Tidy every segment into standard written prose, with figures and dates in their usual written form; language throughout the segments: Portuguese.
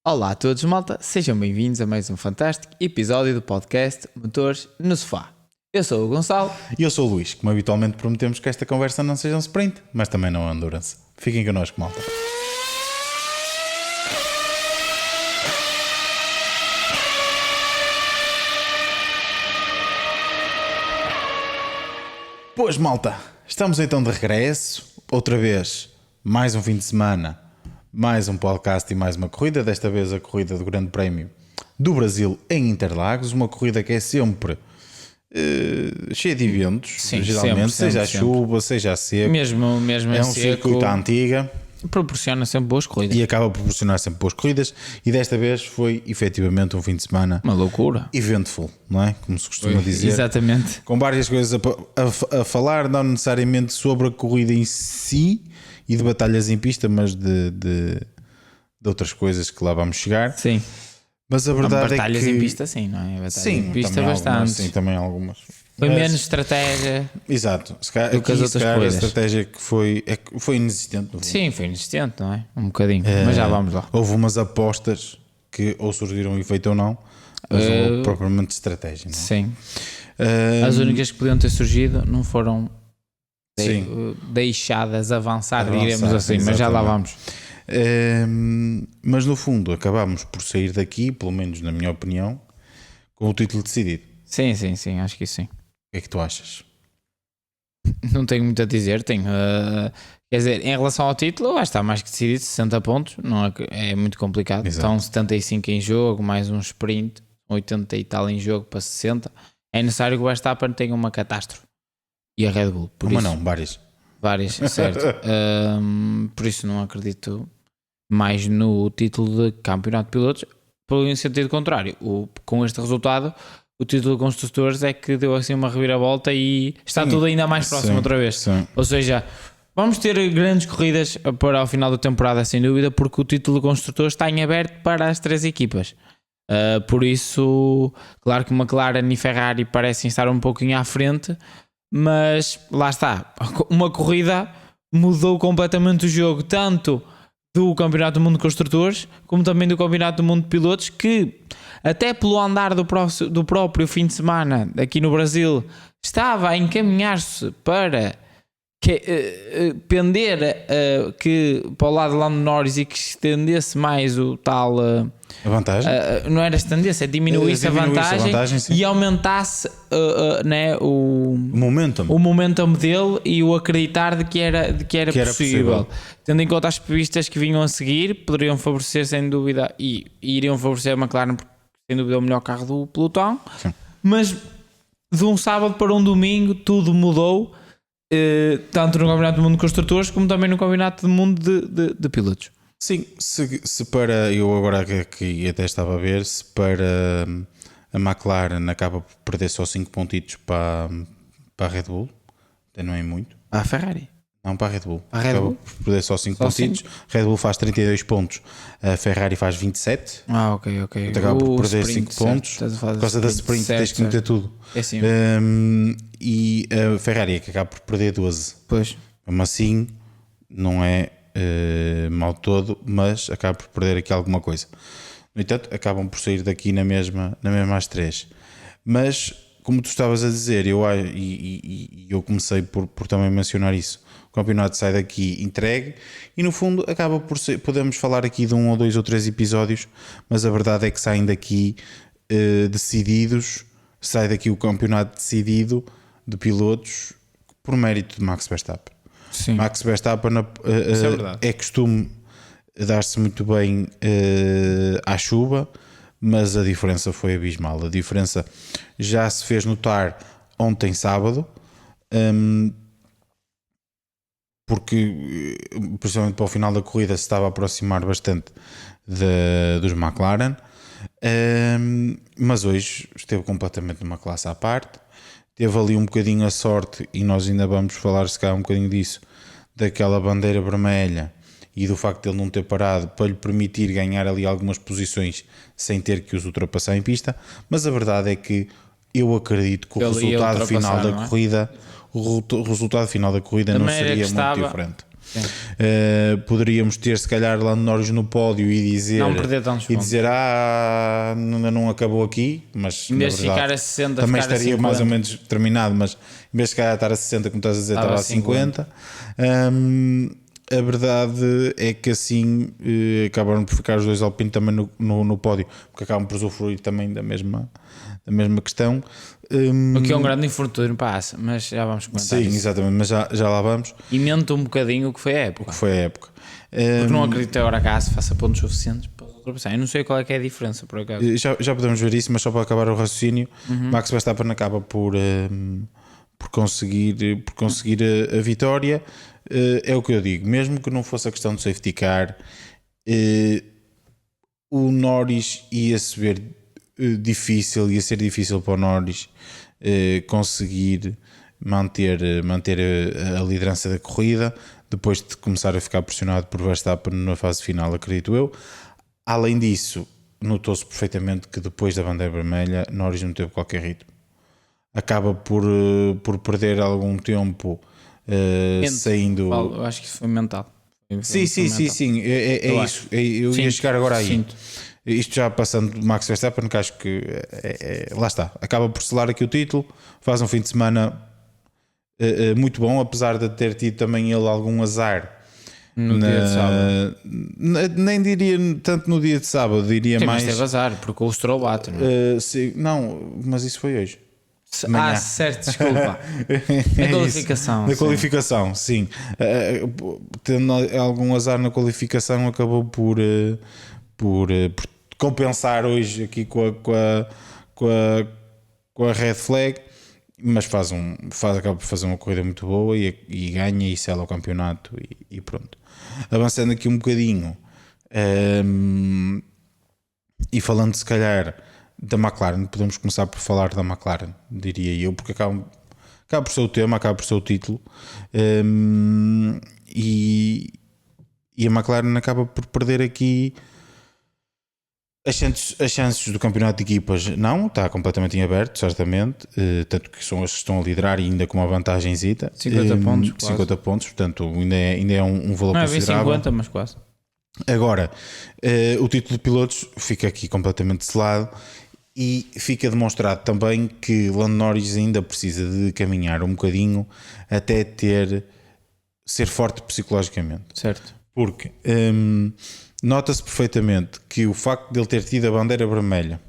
Olá a todos, malta, sejam bem-vindos a mais um fantástico episódio do podcast Motores no Sofá. Eu sou o Gonçalo. E eu sou o Luís, como habitualmente prometemos que esta conversa não seja um sprint, mas também não é endurance. Fiquem connosco, malta. Pois, malta, estamos então de regresso, outra vez, mais um fim de semana, mais um podcast e mais uma corrida, desta vez a corrida do Grande Prémio do Brasil em Interlagos, uma corrida que é sempre cheia de eventos, Sim, geralmente, sempre, seja a sempre. chuva, seja a seco, Mesmo é em um seco, circuito à antiga proporciona sempre boas corridas. e acaba por proporcionar sempre boas corridas, e desta vez foi efetivamente um fim de semana Uma loucura. eventful, não é? Como se costuma dizer. Exatamente. Com várias coisas a falar, não necessariamente sobre a corrida em si e de batalhas em pista, mas de outras coisas que lá vamos chegar. Sim. Mas a verdade é Batalhas que... em pista, sim, não é? Batalhas Sim, em pista também bastante. algumas, sim, também algumas. Foi Mas- menos estratégia. Exato. Se calhar, do que as aqui, outras se calhar, a corridas. estratégia que foi inexistente. no fundo. Sim, foi inexistente, não é? Um bocadinho. Mas já vamos lá. Houve umas apostas que ou surgiram efeito ou não, mas não houve propriamente estratégia. Não é? Sim. Ah, As únicas que podiam ter surgido não foram Sim. deixadas avançar, Avançar, diremos assim, mas já lá exatamente. vamos. Mas no fundo acabámos por sair daqui, pelo menos na minha opinião, com o título decidido. Sim, acho que sim. O que é que tu achas? Não tenho muito a dizer, quer dizer, em relação ao título, acho que está mais que decidido, 60 pontos, não é muito complicado. Exato. Estão 75 em jogo, mais um sprint, 80 e tal em jogo para 60. É necessário que o Verstappen tenha uma catástrofe. E a Red Bull, por Uma isso, não, várias. várias, certo. Por isso não acredito mais no título de campeonato de pilotos, pelo sentido contrário. Com este resultado, o título de construtores é que deu assim uma reviravolta e está Sim, tudo ainda mais próximo sim, outra vez. sim. Ou seja, vamos ter grandes corridas para o final da temporada, sem dúvida, porque o título de construtores está em aberto para as três equipas. Por isso, claro que McLaren e Ferrari parecem estar um pouquinho à frente, mas lá está, uma corrida mudou completamente o jogo, tanto do Campeonato do Mundo de Construtores como também do Campeonato do Mundo de Pilotos, que até pelo andar do próprio fim de semana aqui no Brasil estava a encaminhar-se para pender que para o lado de Lando Norris e que estendesse mais o tal A vantagem? não era estendesse, é diminuísse a vantagem, sim. e aumentasse né, O momentum. o momentum dele e o acreditar de que era possível. Tendo em conta as pistas que vinham a seguir, poderiam favorecer sem dúvida e iriam favorecer a McLaren, porque sem dúvida é o melhor carro do pelotão. Sim. Mas de um sábado para um domingo tudo mudou, tanto no Campeonato do Mundo de Construtores como também no Campeonato do Mundo de Pilotos. Sim, se para, eu agora que até estava a ver, se para a McLaren acaba por perder só 5 pontitos para a Red Bull, até não é muito. A Ferrari. Não, para a Red Bull. Para a Red Acaba Bull? por perder só 5 Só pontitos. Red Bull faz 32 pontos, a Ferrari faz 27. Ok. Acaba por perder sprint, 5 pontos. certo. Estás a falar Por do causa da sprint, certo, tens que meter certo. tudo. É assim. E a Ferrari é que acaba por perder 12. Pois. Mesmo assim, não é mal todo, mas acaba por perder aqui alguma coisa. No entanto, acabam por sair daqui na mesma às 3. Mas, como tu estavas a dizer, eu comecei por também mencionar isso. O campeonato sai daqui entregue e, no fundo, acaba por ser. Podemos falar aqui de 1 ou 2 ou 3 episódios, mas a verdade é que saem daqui decididos. Sai daqui o campeonato decidido de pilotos por mérito de Max Verstappen. Sim. Max Verstappen Isso é verdade. é costume dar-se muito bem à chuva, mas a diferença foi abismal. A diferença já se fez notar ontem sábado, porque principalmente para o final da corrida se estava a aproximar bastante dos McLaren, mas hoje esteve completamente numa classe à parte. Teve ali um bocadinho a sorte, e nós ainda vamos falar se calhar um bocadinho disso, daquela bandeira vermelha e do facto de ele não ter parado para lhe permitir ganhar ali algumas posições sem ter que os ultrapassar em pista. Mas a verdade é que eu acredito que o resultado final da corrida, o resultado final da corrida não seria muito diferente. Poderíamos ter se calhar Lando Norris no pódio e dizer, não perder tantos pontos. ainda não acabou aqui, mas em vez de ficar a 60 também ficar estaria a mais ou menos terminado, mas em vez de calhar estar a 60 como estás a dizer, estava a 50. A verdade é que assim acabaram por ficar os dois Alpine também no pódio, porque acabam por usufruir também da mesma questão. O que é um grande infortúnio passa, mas já vamos comentar. Sim, isso. exatamente, mas já lá vamos. E mente um bocadinho o que foi a época. Porque não acredito que agora cá se faça pontos suficientes para ultrapassar. Eu não sei qual é que é a diferença, por acaso. Já podemos ver isso, mas só para acabar o raciocínio, Max Verstappen acaba por conseguir a vitória. É o que eu digo, mesmo que não fosse a questão do safety car, o Norris ia ser difícil para o Norris conseguir manter a liderança da corrida depois de começar a ficar pressionado por Verstappen na fase final, acredito eu. Além disso, notou-se perfeitamente que depois da bandeira vermelha Norris não teve qualquer ritmo, acaba por perder algum tempo saindo. Eu acho que isso foi mental. Sim, é isso. Eu ia chegar agora aí. Isto já passando do Max Verstappen, que acho que lá está, acaba por selar aqui o título, faz um fim de semana muito bom, apesar de ter tido também ele algum azar no dia de sábado. Nem diria tanto no dia de sábado, diria mais. Mas teve azar, porque o Stroll bate, não é? Sim, não, mas isso foi hoje. Certo, desculpa. Na qualificação. Na qualificação, sim. Tendo algum azar na qualificação, acabou por compensar hoje aqui com a red flag, mas acaba por fazer uma corrida muito boa e ganha e sela o campeonato e pronto. Avançando aqui um bocadinho e falando se calhar da McLaren, podemos começar por falar da McLaren, diria eu, porque acaba por ser o tema, acaba por ser o título, e a McLaren acaba por perder aqui as chances do campeonato de equipas. Não, está completamente em aberto, certamente, tanto que são as que estão a liderar e ainda com uma vantagenzita, 50 pontos, 50 pontos, portanto ainda é um valor não considerável. Não é bem 50, mas quase. Agora, o título de pilotos fica aqui completamente selado e fica demonstrado também que Lando Norris ainda precisa de caminhar um bocadinho até ser forte psicologicamente. Certo. Porque nota-se perfeitamente que o facto de ele ter tido a bandeira vermelha,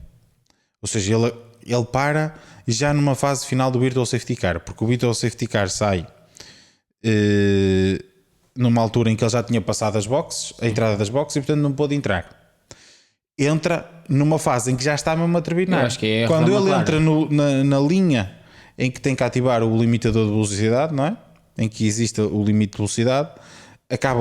ou seja, ele para já numa fase final do Virtual Safety Car, porque o Virtual Safety Car sai numa altura em que ele já tinha passado as boxes, a entrada das boxes, e portanto não pôde entrar. Entra numa fase em que já está mesmo a terminar. Eu acho que é quando ele entra na linha em que tem que ativar o limitador de velocidade, não é? Em que existe o limite de velocidade, acaba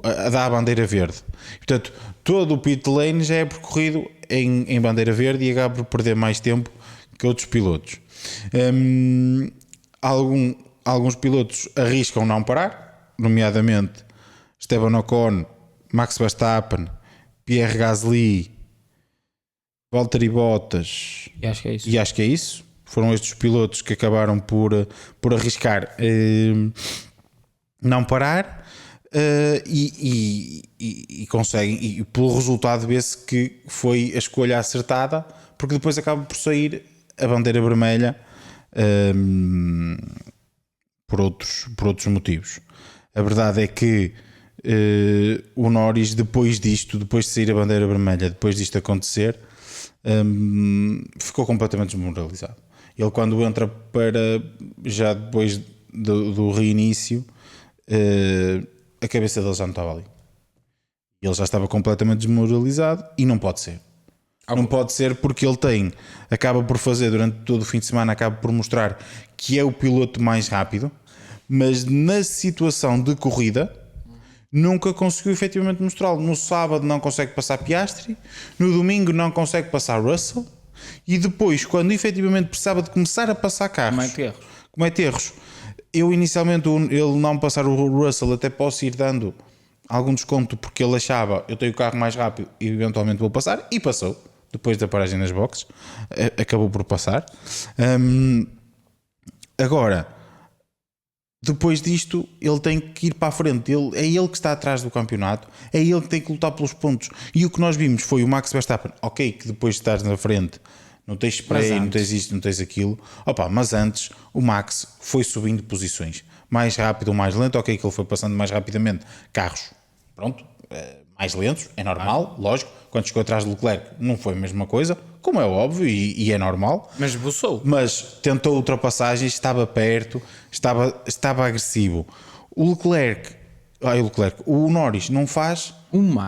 a dar a bandeira verde. Portanto, todo o pit lane já é percorrido em bandeira verde e acaba por perder mais tempo que outros pilotos. Alguns pilotos arriscam não parar, nomeadamente Esteban Ocon, Max Verstappen, Pierre Gasly, Valtteri Bottas, E acho que é isso. e acho que é isso. Foram estes pilotos que acabaram por arriscar não parar, e conseguem, e pelo resultado vê-se que foi a escolha acertada, porque depois acaba por sair a bandeira vermelha por outros motivos. A verdade é que o Norris, depois de sair a bandeira vermelha, depois disto acontecer, ficou completamente desmoralizado. Ele, quando entra já depois do reinício, a cabeça dele já não estava ali. Ele já estava completamente desmoralizado e não pode ser. Não pode ser, porque ele acaba por fazer durante todo o fim de semana, acaba por mostrar que é o piloto mais rápido, mas na situação de corrida nunca conseguiu efetivamente mostrá-lo. No sábado não consegue passar Piastri, no domingo não consegue passar Russell, e depois, quando efetivamente precisava de começar a passar carros, comete erros. Eu inicialmente, ele não passar o Russell, até posso ir dando algum desconto, porque ele achava, eu tenho o carro mais rápido e eventualmente vou passar, e passou. Depois da paragem nas boxes, acabou por passar. Agora, depois disto ele tem que ir para a frente. É ele que está atrás do campeonato, é ele que tem que lutar pelos pontos. E o que nós vimos foi o Max Verstappen, ok, que depois de estás na frente não tens spray, não tens isto, não tens aquilo. Opa, mas antes o Max foi subindo posições. Mais rápido ou mais lento, ok, que ele foi passando mais rapidamente. Carros, pronto, mais lentos, é normal, lógico. Quando chegou atrás do Leclerc não foi a mesma coisa, como é óbvio e é normal. Mas buçou. Mas tentou ultrapassagens, estava perto, estava agressivo. O Norris não faz...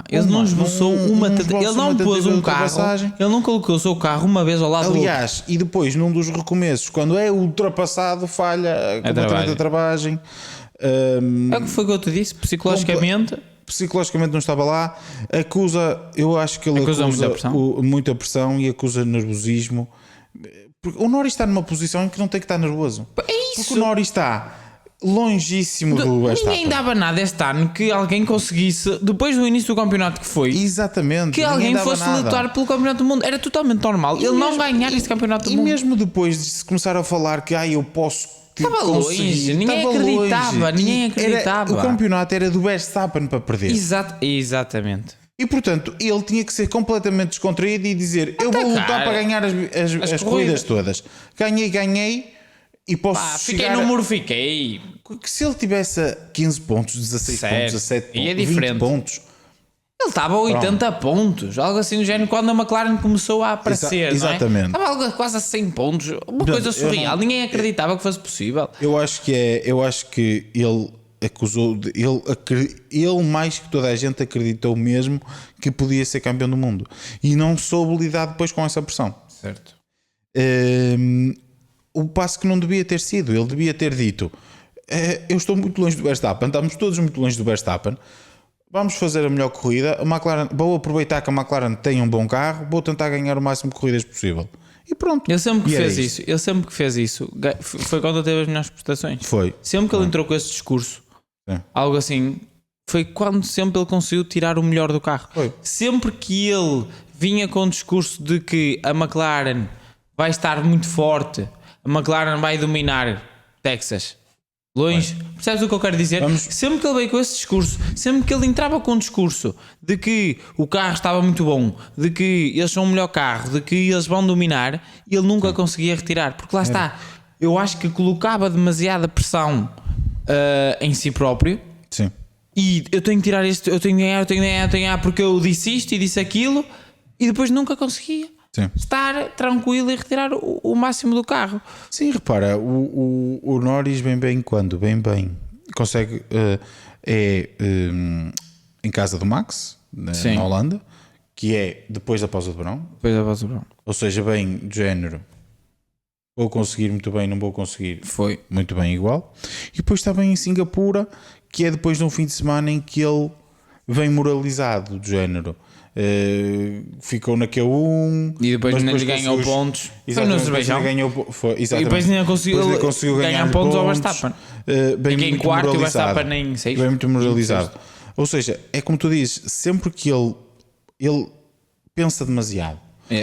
Ele não esboçou uma ele não pôs um carro, ele não colocou o seu carro uma vez ao lado do Aliás, e depois num dos recomeços, quando é ultrapassado, falha completamente a travagem. É o que foi que eu te disse, psicologicamente não estava lá, eu acho que ele acusa muita pressão e acusa nervosismo, porque o Norris está numa posição em que não tem que estar nervoso, porque o Norris está longíssimo do Verstappen. Ninguém dava nada este ano que alguém conseguisse, depois do início do campeonato que foi, exatamente, que alguém fosse lutar pelo campeonato do mundo. Era totalmente normal ele não ganhar este campeonato do mundo. E mesmo depois de se começar a falar que eu posso, estava longe, ninguém acreditava. O campeonato era do Verstappen para perder. Exatamente. E portanto ele tinha que ser completamente descontraído e dizer: eu vou lutar para ganhar as corridas todas. Ganhei e posso fiquei no muro, fiquei. Que se ele tivesse a 15 pontos, 16 pontos, 17 pontos, é diferente. 20 pontos, ele estava a 80 pontos, algo assim do género, quando a McLaren começou a aparecer. Exatamente. Não é? Estava quase a 100 pontos, uma coisa surreal. Ninguém acreditava que fosse possível. Eu acho que ele acusou, ele mais que toda a gente acreditou mesmo que podia ser campeão do mundo e não soube lidar depois com essa pressão. Certo. O passo que não devia ter sido, ele devia ter dito: eu estou muito longe do Verstappen, estamos todos muito longe do Verstappen, vamos fazer a melhor corrida, a McLaren, vou aproveitar que a McLaren tem um bom carro, vou tentar ganhar o máximo de corridas possível. E pronto. Ele sempre que fez isso, foi quando ele teve as melhores prestações. Foi. Sempre que ele entrou com esse discurso, algo assim, foi quando sempre ele conseguiu tirar o melhor do carro. Foi. Sempre que ele vinha com o discurso de que a McLaren vai estar muito forte, a McLaren vai dominar Texas, longe, percebes o que eu quero dizer? Sempre que ele veio com esse discurso, sempre que ele entrava com um discurso de que o carro estava muito bom, de que eles são o melhor carro, de que eles vão dominar, ele nunca conseguia retirar, porque lá está, eu acho que colocava demasiada pressão em si próprio. Sim. E eu tenho que tirar isto, eu tenho que ganhar porque eu disse isto e disse aquilo, e depois nunca conseguia. Sim. Estar tranquilo e retirar o máximo do carro. Sim, repara, o Norris bem quando? Bem consegue em casa do Max, na Holanda, que é depois da pausa de verão. Ou seja, bem do género, vou conseguir muito bem, não vou conseguir muito bem igual. E depois está bem em Singapura, que é depois de um fim de semana em que ele vem moralizado, do género. Ficou na Q1 e depois ganhou pontos. Foi no Azerbaijão. E depois ainda conseguiu ganhar pontos ao Verstappen. Fiquei em quarto e o Verstappen em 6. Bem muito moralizado. Ou seja, é como tu dizes, sempre que ele pensa demasiado.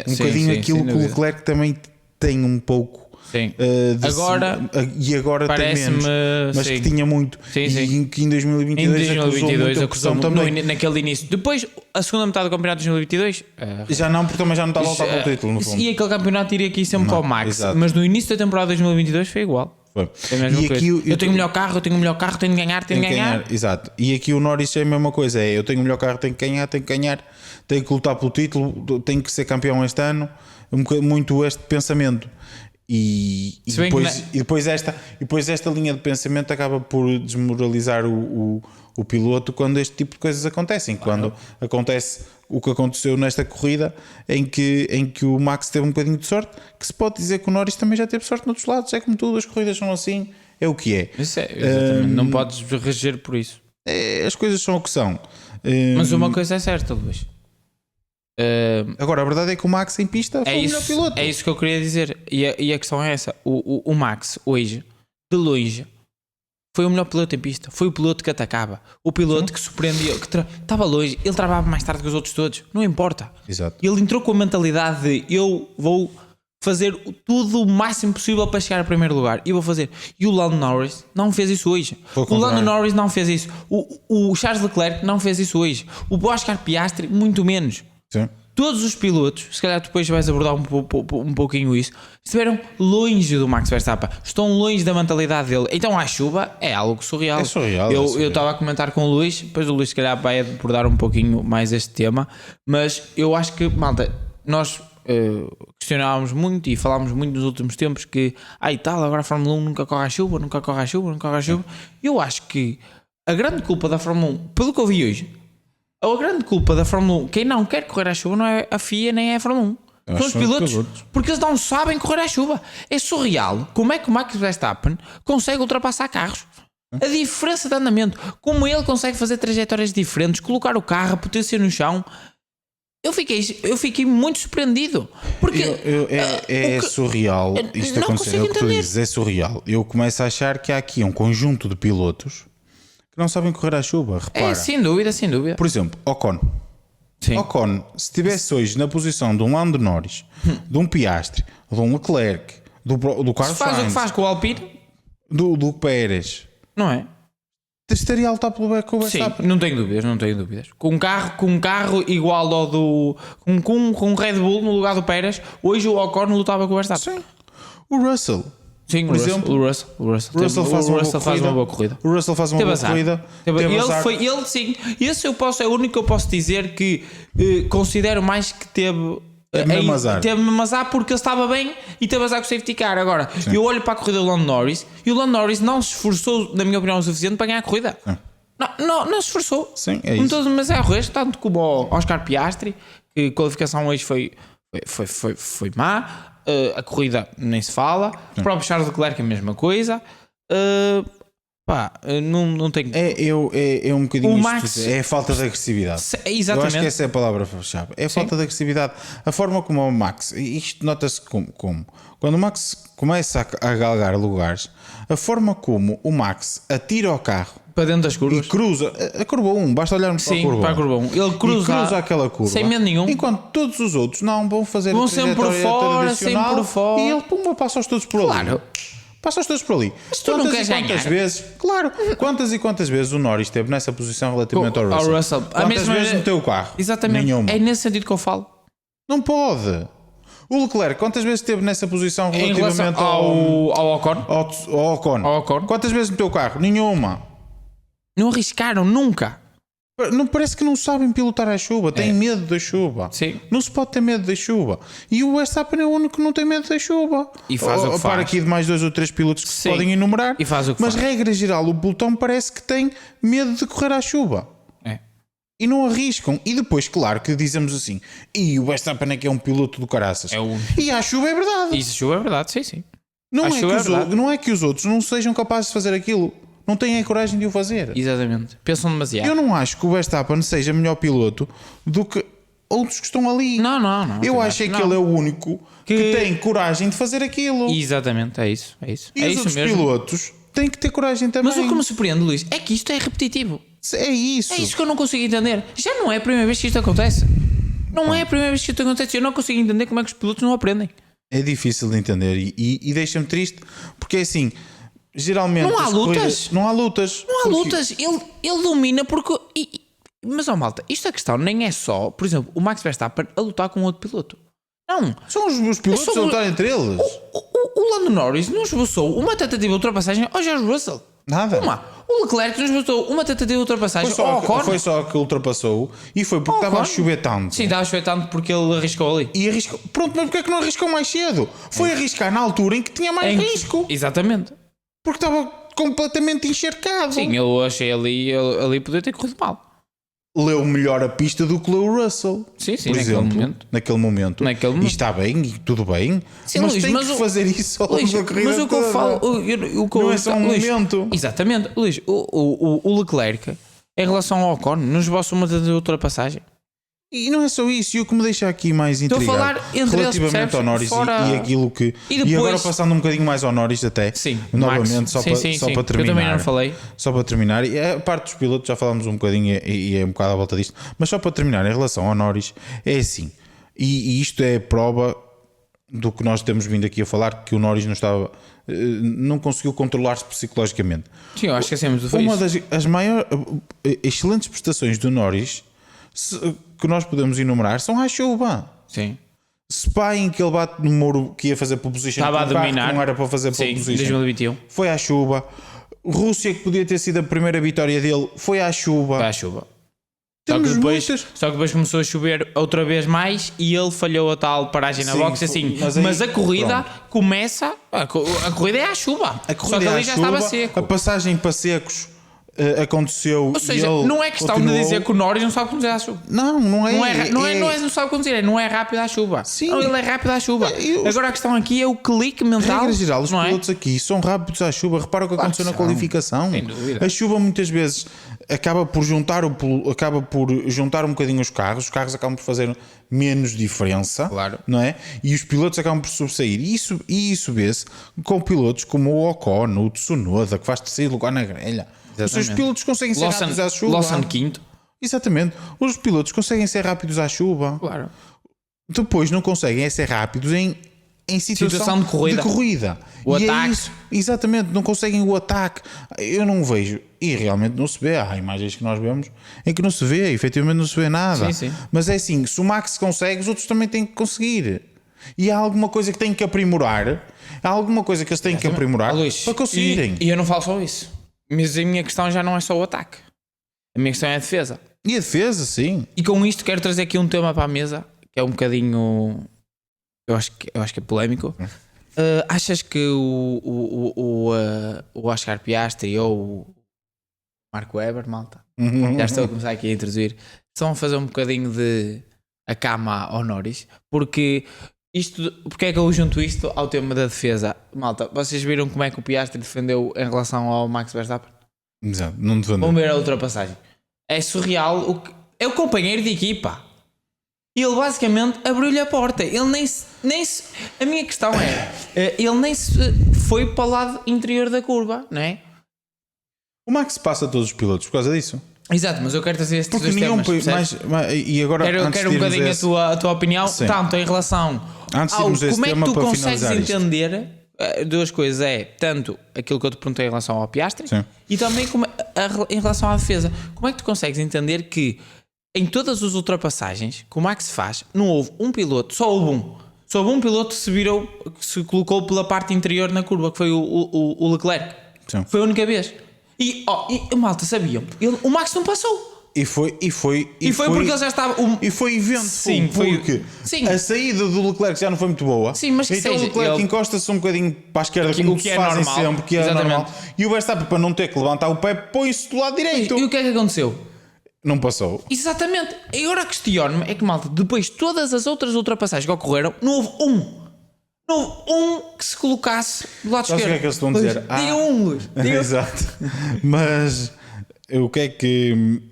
Bocadinho aquilo que o Leclerc também tem um pouco. Sim. Agora tem menos, mas que tinha muito. E que em 2022 acusou também. Naquele início. Depois, a segunda metade do campeonato de 2022 já não, porque também já não estava a lutar pelo título, no fundo. E aquele campeonato iria aqui sempre para o Max. Exato. Mas no início da temporada de 2022 foi igual. Foi. É a mesma coisa. Eu tenho o melhor carro, tenho de ganhar, tenho de ganhar. Exato. E aqui o Norris é a mesma coisa. Eu tenho o melhor carro, tenho que ganhar, tenho que lutar pelo título, tenho que ser campeão este ano. Muito este pensamento. E depois esta linha de pensamento acaba por desmoralizar o piloto quando este tipo de coisas acontecem. Quando acontece o que aconteceu nesta corrida em que o Max teve um bocadinho de sorte, que se pode dizer que o Norris também já teve sorte noutros lados. É como tudo, as corridas são assim, é o que é. Exatamente. Não podes reger por isso. As coisas são o que são. Mas uma coisa é certa, Luís. Agora a verdade é que o Max em pista foi o melhor piloto. É isso que eu queria dizer. E a questão é essa: o Max hoje, de longe, foi o melhor piloto em pista. Foi o piloto que atacava, o piloto que surpreendia, que estava longe. Ele travava mais tarde que os outros todos, não importa. Exato. Ele entrou com a mentalidade de eu vou fazer tudo o máximo possível para chegar a primeiro lugar. E vou fazer. E o Lando Norris não fez isso hoje. O Lando Norris não fez isso. O Charles Leclerc não fez isso hoje. O Oscar Piastri, muito menos. Sim. Todos os pilotos, se calhar depois vais abordar um pouquinho isso, estiveram longe do Max Verstappen, estão longe da mentalidade dele. Então a chuva é algo surreal. É surreal. Eu estava a comentar com o Luís, depois o Luís se calhar vai abordar um pouquinho mais este tema, mas eu acho que, malta, nós questionávamos muito e falámos muito nos últimos tempos que tal, agora a Fórmula 1 nunca corre a chuva, nunca corre a chuva, nunca corre a chuva. Eu acho que a grande culpa da Fórmula 1, pelo que eu vi hoje, a grande culpa da Fórmula 1, quem não quer correr à chuva não é a FIA nem é a Fórmula 1. São os pilotos, porque eles não sabem correr à chuva. É surreal como é que o Max Verstappen consegue ultrapassar carros. A diferença de andamento, como ele consegue fazer trajetórias diferentes, colocar o carro, a potência no chão. Eu fiquei muito surpreendido. Porque surreal isto acontecer. É o que tu dizes, é surreal. Eu começo a achar que há aqui um conjunto de pilotos que não sabem correr à chuva. Repara. Sem dúvida. Por exemplo, Ocon. Sim. Ocon, se estivesse hoje na posição de um Lando Norris, de um Piastri, de um Leclerc, do Carlos Sainz, Sainz, o que faz com o Alpine, do Pérez, não é? estaria a lutar pelo Verstappen. Sim, não tenho dúvidas. Com um carro igual ao do. Com um Red Bull no lugar do Pérez, hoje o Ocon lutava com o Verstappen. Sim. O Russell. Sim, por exemplo, o Russell faz uma boa corrida. O Russell faz uma boa corrida. Ele sim. Esse é o único que eu posso dizer que considero mais que teve. Teve mesmo azar porque ele estava bem e teve azar com o safety car. Agora, sim, eu olho para a corrida do Lando Norris e o Lando Norris não se esforçou, na minha opinião, o suficiente para ganhar a corrida. Não se esforçou. Sim, é isso. Todos, mas é o resto, tanto como o Oscar Piastri, que a qualificação hoje foi má. A corrida nem se fala. O próprio Charles Leclerc é a mesma coisa. Não tenho. É um bocadinho o isto. Max, é a falta de agressividade. Exatamente. Eu acho que essa é a palavra-chave. É a falta de agressividade. A forma como o Max, isto nota-se como quando o Max começa a galgar lugares, a forma como o Max atira o carro para dentro das curvas e cruza a curva 1, basta olharmos para a curva 1. Ele cruza aquela curva sem medo nenhum, enquanto todos os outros não vão fazer vão sempre por fora, e ele passa-os todos por ali. Passa-os todos por ali. Mas tu não queres ganhar. Vezes, claro, quantas vezes o Norris esteve nessa posição relativamente ao Russell? Quantas vezes meteu o carro? Exatamente. Nenhuma. É nesse sentido que eu falo. Não pode. O Leclerc, quantas vezes esteve nessa posição relativamente ao Ocon? Ao Ocon? Quantas vezes meteu o carro? Nenhuma. Não arriscaram nunca. Não, parece que não sabem pilotar a chuva, têm medo da chuva. Sim. Não se pode ter medo da chuva. E o Verstappen é o único que não tem medo da chuva. E faz o que faz. Para aqui de mais 2 ou 3 pilotos que se podem enumerar. E faz o que mas faz. Regra geral, o pelotão parece que tem medo de correr à chuva. E não arriscam. E depois, claro, que dizemos assim, e o Verstappen é que é um piloto do caraças. E à chuva é verdade. Isso, a chuva é verdade, sim. Não é que os outros não sejam capazes de fazer aquilo. Não têm a coragem de o fazer. Exatamente. Pensam demasiado. Eu não acho que o Verstappen seja melhor piloto do que outros que estão ali. Não. Eu acho que ele é o único que tem coragem de fazer aquilo. Exatamente, é isso. E os outros pilotos têm que ter coragem também. Mas o que me surpreende, Luís, é que isto é repetitivo. É isso. É isso que eu não consigo entender. Já não é a primeira vez que isto acontece. Não é a primeira vez que isto acontece. Eu não consigo entender como é que os pilotos não aprendem. É difícil de entender e deixa-me triste porque é assim... Geralmente não há lutas. Não há lutas. Ele domina porque. Mas malta, isto a questão nem é só, por exemplo, o Max Verstappen a lutar com outro piloto. Não. São os pilotos a lutar entre eles. O Lando Norris não esboçou uma tentativa de ultrapassagem ao George Russell. Nada. O Leclerc não esboçou uma tentativa de ultrapassagem ao Ocon. Foi só que ultrapassou e foi porque estava a chover tanto. Sim, estava a chover tanto porque ele arriscou ali. E arriscou. Pronto, mas porque é que não arriscou mais cedo? Foi arriscar na altura em que tinha mais risco. Exatamente. Porque estava completamente encharcado. Sim, eu achei ali poder ter corrido mal. Leu melhor a pista do que leu o Russell. Sim, por exemplo, naquele momento. E está bem, e tudo bem. Sim, mas Luís, tem que fazer isso ao longo da corrida. Mas o que eu falo... não é só um momento. Exatamente. Luís, o Leclerc, em relação ao Ocon, não esboça uma de ultrapassagem. E não é só isso, e o que me deixa aqui mais intrigado estou a falar entre relativamente eles, ao Norris e aquilo que... E agora passando um bocadinho mais ao Norris até, sim, novamente, só para terminar. Eu também não falei. Só para terminar, e a parte dos pilotos já falámos um bocadinho e é um bocado à volta disto, mas só para terminar, em relação ao Norris, é assim, e isto é prova do que nós temos vindo aqui a falar, que o Norris não conseguiu controlar-se psicologicamente. Sim, eu acho que sempre foi Uma isso. das maiores excelentes prestações do Norris que nós podemos enumerar são à chuva. Sim. Spa em que ele bate no muro que ia fazer pole position, Estava a com um carro dominar. que não era para fazer pole Sim, position, 2021. foi à chuva. Rússia, que podia ter sido a primeira vitória dele, foi à chuva. Vai à chuva. Temos Só que depois começou a chover outra vez mais e ele falhou a tal paragem na Sim, box assim. mas aí, a corrida pronto. começa. A corrida é à chuva. A Só corrida que é à ali já chuva, estava seco. a passagem para secos aconteceu. Ou seja, e ele não é questão continuou. de dizer que o Norris não sabe conduzir à chuva. Não é. Não sabe conduzir, não é rápido à chuva. Sim. Não, ele é rápido à chuva. Agora a questão aqui é o clique mental. Regra geral, os não pilotos aqui são rápidos à chuva. Repara o que aconteceu que na são. qualificação. Sem dúvida. A chuva muitas vezes acaba por juntar um bocadinho os carros acabam por fazer menos diferença, Claro. não é? E os pilotos acabam por sobressair. E isso vê-se com pilotos como o Ocon, o Tsunoda, que faz terceiro lugar na grelha. Os seus pilotos conseguem ser rápidos à chuva. Lawson quinto. Exatamente. Os pilotos conseguem ser rápidos à chuva. Claro. Depois não conseguem ser rápidos em situação de corrida. O E ataque. É isso. Exatamente, não conseguem o ataque. Eu não vejo, e realmente não se vê. Há imagens que nós vemos em que não se vê, efetivamente não se vê nada. Sim, sim. Mas é assim, se o Max consegue, os outros também têm que conseguir. E há alguma coisa que têm que aprimorar. Há alguma coisa que eles têm que aprimorar Luís, para conseguirem. E eu não falo só isso. Mas a minha questão já não é só o ataque. A minha questão é a defesa. E a defesa, sim. E com isto quero trazer aqui um tema para a mesa que é um bocadinho. Eu acho que é polémico. Achas que o Oscar Piastri ou o Marco Webber, malta, já estou a começar aqui a introduzir, estão a fazer um bocadinho de a cama ao Norris? Porque porque é que eu junto isto ao tema da defesa? Malta, vocês viram como é que o Piastri defendeu em relação ao Max Verstappen? Exato, não defendeu. Vamos ver a ultrapassagem. É surreal. É o companheiro de equipa. E ele basicamente abriu-lhe a porta. Ele nem se. A minha questão é: ele nem se foi para o lado interior da curva, não é? O Max passa todos os pilotos por causa disso. Exato, mas eu quero trazer estes Porque dois nenhum temas. e agora Quero um bocadinho a tua opinião, Sim. tanto em relação Antes de ao irmos a esse como é que tema tu para consegues finalizar isto. entender. Duas coisas é tanto aquilo que eu te perguntei em relação ao Piastri, Sim. e também em relação à defesa. Como é que tu consegues entender que em todas as ultrapassagens que o Max faz, não houve um piloto, só houve um piloto que se colocou pela parte interior na curva, que foi o Leclerc. Sim. Foi a única vez. E malta, sabiam? O Max não passou. E foi porque ele já estava. E foi evento, Sim, porque sim. a saída do Leclerc já não foi muito boa. Sim, mas que então seja, o Leclerc ele- encosta-se um bocadinho para a esquerda, como o que se é fazem normal. sempre, que é Exatamente. normal. E o Verstappen, para não ter que levantar o pé, põe-se do lado direito. E o que é que aconteceu? Não passou. Exatamente. E agora questiono-me é que, malta, depois de todas as outras ultrapassagens que ocorreram, não houve um que se colocasse do lado Sabes o que esquerdo. é que eles estão a dizer? Diga um, Luís. Diga um. Exato. Mas o que é que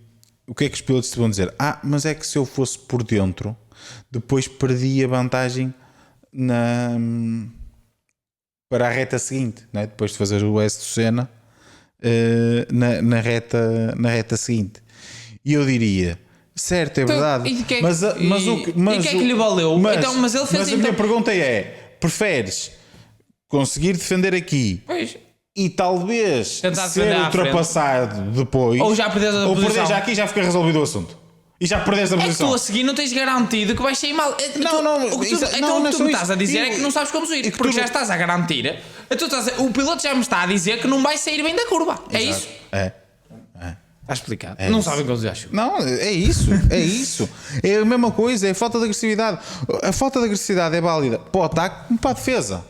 os pilotos te vão dizer? Mas é que se eu fosse por dentro, depois perdi a vantagem para a reta seguinte, né? Depois de fazer o S do Senna na reta seguinte. E eu diria, certo, é verdade. e que é- mas e que é que lhe valeu? Então, mas ele fez a minha pergunta é: preferes conseguir defender aqui Pois. e talvez Tentar ser defender à ultrapassado depois, Ou já perdes a ou posição. perder já aqui, já fica resolvido o assunto e já perdeste a É que posição. tu a seguir não tens garantido que vais sair mal. Não, O que tu, isso- então não o é que tu só me isso. estás a dizer é que não sabes conduzir. que Porque tu já não- estás a garantir. O piloto já me está a dizer que não vai sair bem da curva. É isso? É. Está explicado. Não isso. sabem conduzir, acho. Não, é isso. É a mesma coisa, é a falta de agressividade. A falta de agressividade é válida para o ataque como para a defesa.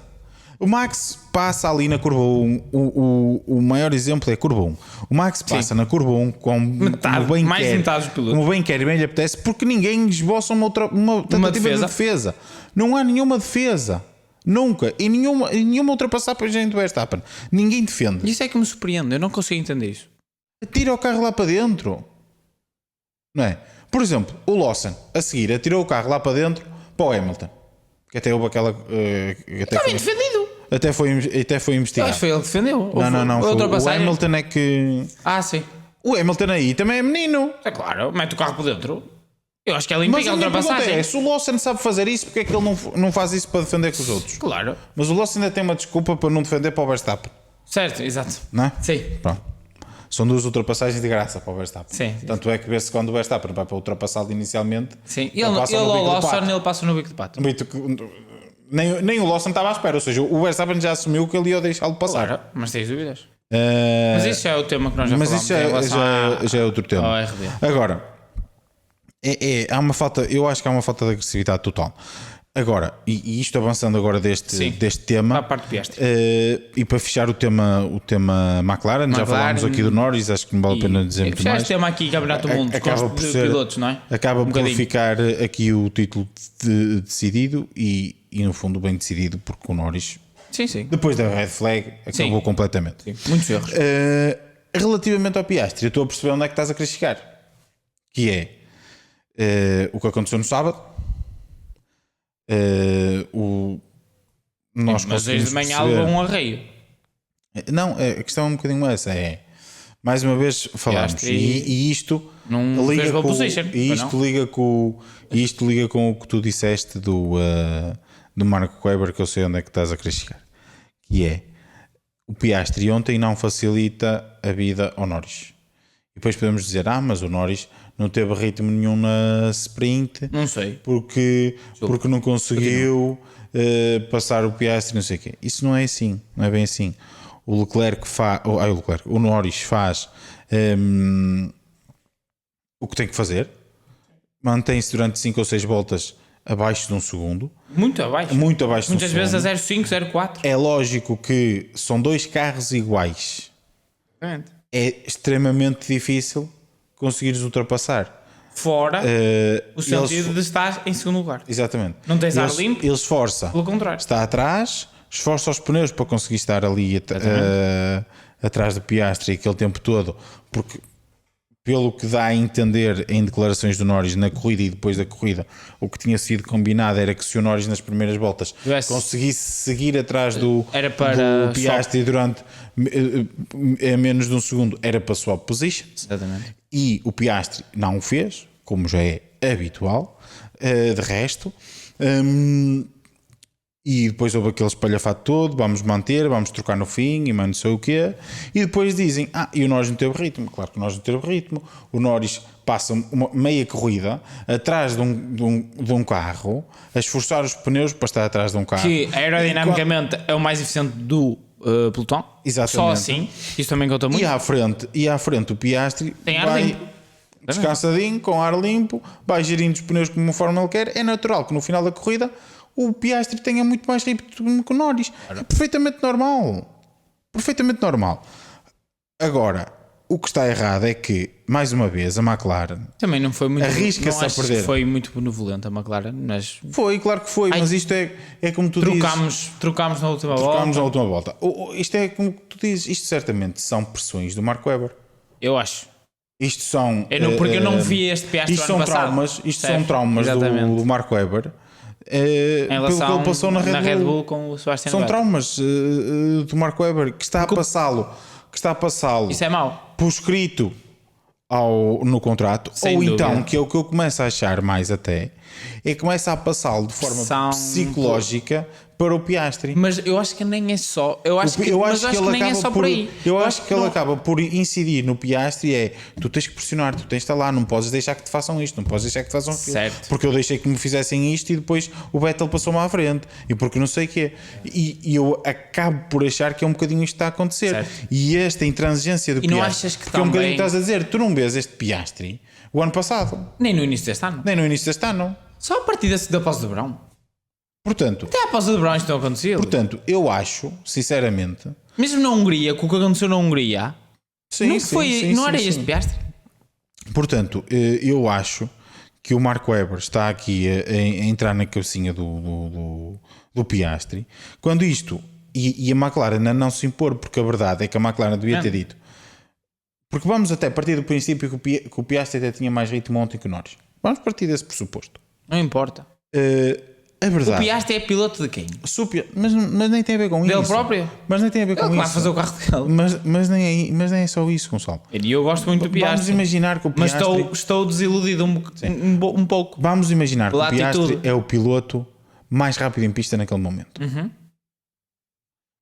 O Max passa ali na curva 1. O maior exemplo é a curva 1. O Max passa na curva 1 como bem mais quer, metade dos pilotos. como bem quer e bem lhe apetece, porque ninguém esboça uma tentativa defesa. de defesa. Não há nenhuma defesa. Nunca. E nenhuma ultrapassagem do Verstappen. Ninguém defende. Isso é que me surpreende. Eu não consigo entender isso. Tira o carro lá para dentro. Não é? Por exemplo, o Lawson, a seguir, atirou o carro lá para dentro para o Hamilton. Que até houve aquela. Está bem defendido. Até foi Eu investigado. acho que foi ele que defendeu. Não. Foi O ultrapassagem. Hamilton é que. Ah, sim. O Hamilton aí também é menino. É claro. Mete o carro por dentro. Eu acho que ela Mas implica a a minha pergunta ultrapassagem. se o Lawson sabe fazer isso, porque é que ele não faz isso para defender com os outros? Claro. Mas o Lawson ainda tem uma desculpa para não defender para o Verstappen, Certo, exato. não é? Sim. Pronto. São duas ultrapassagens de graça para o Verstappen. Sim. Tanto é que vê-se quando o Verstappen vai para ultrapassá-lo inicialmente. Sim. ele passa no ao bico do Lawson, pato. ele passa no bico de pato. Nem o Lawson estava à espera, ou seja, o Verstappen já assumiu que ele ia deixá-lo passar. Claro, mas tens dúvidas. Eh, Mas isso já é o tema que nós já mas falámos. isso em relação já é outro tema. ao RB. Agora, há uma falta, eu acho que há uma falta de agressividade total. Agora, e isto avançando agora deste tema, Para a parte do Piastri. e para fechar o tema McLaren, já falámos aqui do Norris, acho que não vale a pena dizer muito fechar mais. este tema aqui, Campeonato do Mundo, Acaba com por os ser- pilotos, não é? Acaba por bocadinho. ficar aqui o título decidido e no fundo bem decidido, porque o Norris, Sim, sim. depois da red flag, acabou completamente. Sim. Muitos erros. Relativamente ao Piastri, eu estou a perceber onde é que estás a querer chegar, que é o que aconteceu no sábado. Nós Mas hoje conseguimos de manhã perceber- levou um arreio. Não, a questão é um bocadinho essa. Mais uma vez falámos, Piastri e isto não liga fez com, pole position, e pois isto liga com o que tu disseste do Marco Webber, que eu sei onde é que estás a querer chegar, que é o Piastri ontem não facilita a vida ao Norris. E depois podemos dizer, mas o Norris não teve ritmo nenhum na sprint, Não sei. porque não conseguiu passar o Piastri, não sei o quê. Isso não é assim, não é bem assim. O Norris faz o que tem que fazer, mantém-se durante 5 ou 6 voltas abaixo de um segundo, Muito abaixo. muito abaixo de um Muitas vezes segundo. a 0,5, 0,4. É lógico que são dois carros iguais, é extremamente difícil conseguires ultrapassar. Fora o sentido eles- de estar em segundo lugar. Exatamente. Não tens ar Eles- limpo? Ele esforça. Pelo contrário. Está atrás, esforça os pneus para conseguir estar ali atrás do Piastri aquele tempo todo, porque pelo que dá a entender em declarações do Norris na corrida e depois da corrida, o que tinha sido combinado era que se o Norris nas primeiras voltas conseguisse seguir atrás do Piastri durante menos de um segundo, era para swap positions. Exatamente. E o Piastri não o fez, como já é habitual, de resto. E depois houve aquele espalhafato todo, vamos manter, vamos trocar no fim e mais não sei o quê. E depois dizem, e o Norris não teve ritmo. Claro que o Norris não teve ritmo. O Norris passa uma meia corrida atrás de um carro, a esforçar os pneus para estar atrás de um carro. Que aerodinamicamente é o mais eficiente do pelotão. Exatamente. Só assim. Isso também conta muito. E à frente o Piastri Tem ar vai limpo. descansadinho, com ar limpo, vai gerindo os pneus como forma ele quer. É natural que no final da corrida o Piastri tenha muito mais ritmo que o Norris. É perfeitamente normal. Perfeitamente normal. Agora, o que está errado é que, mais uma vez, a McLaren Também não foi muito. arrisca-se não a acho perder. que foi muito benevolente a McLaren, mas Foi, claro que foi, mas isto é como tu dizes. trocámos na última Trocámos na volta. última volta. Isto é como tu dizes. Isto certamente são pressões do Marco Webber. Eu acho. Isto são. Porque eu não vi este Piastri Isto ano são passado. traumas, isto são Percebes? traumas Exatamente. do Marco Webber. Em Pelo que relação ele passou na Red Bull. com o Sebastian São Vettel. traumas do Marco Webber que está a passá-lo Isso é mau. por escrito no contrato, Sem ou dúvida. então, que é o que eu começo a achar mais até, é que começa a passá-lo de forma São- psicológica para o Piastri. Mas eu acho que nem é só. Eu acho que nem é só por aí. Eu acho que ele acaba por incidir no Piastri. Tu tens que pressionar, tu tens de estar lá, não podes deixar que te façam isto, não podes deixar que te façam aquilo. Certo. Porque eu deixei que me fizessem isto e depois o Vettel passou-me à frente. E porque não sei o quê. E eu acabo por achar que é um bocadinho isto que está a acontecer. Certo. E esta intransigência do E não Piastri. achas que porque é um bocadinho também- que estás a dizer, tu não vês este Piastri o ano passado, Nem no início deste ano. nem no início deste ano. Só a partir da pausa de verão. Portanto, Até a pausa de verão isto não aconteceu. eu acho, sinceramente, Mesmo na Hungria, com o que aconteceu na Hungria, sim, não, sim, foi, sim, não sim, era sim. este Piastri. Portanto, eu acho que o Marco Webber está aqui a entrar na cabecinha do Piastri, quando isto, e a McLaren a não se impor, porque a verdade é que a McLaren devia ter dito, porque vamos até partir do princípio que o Piastri até tinha mais ritmo ontem que o Norris. Vamos partir desse pressuposto. Não importa. É O verdade. Piastri é piloto de quem? Mas nem tem a ver com Dele isso. próprio? Mas nem tem a ver com Ele que vai isso. fazer o carro dele. Mas nem é só isso, Gonçalo. E eu gosto muito do Vamos Piastri. imaginar que o Mas Piastri... estou desiludido um pouco. Vamos imaginar que Pela o Piastri atitude. é o piloto mais rápido em pista naquele momento.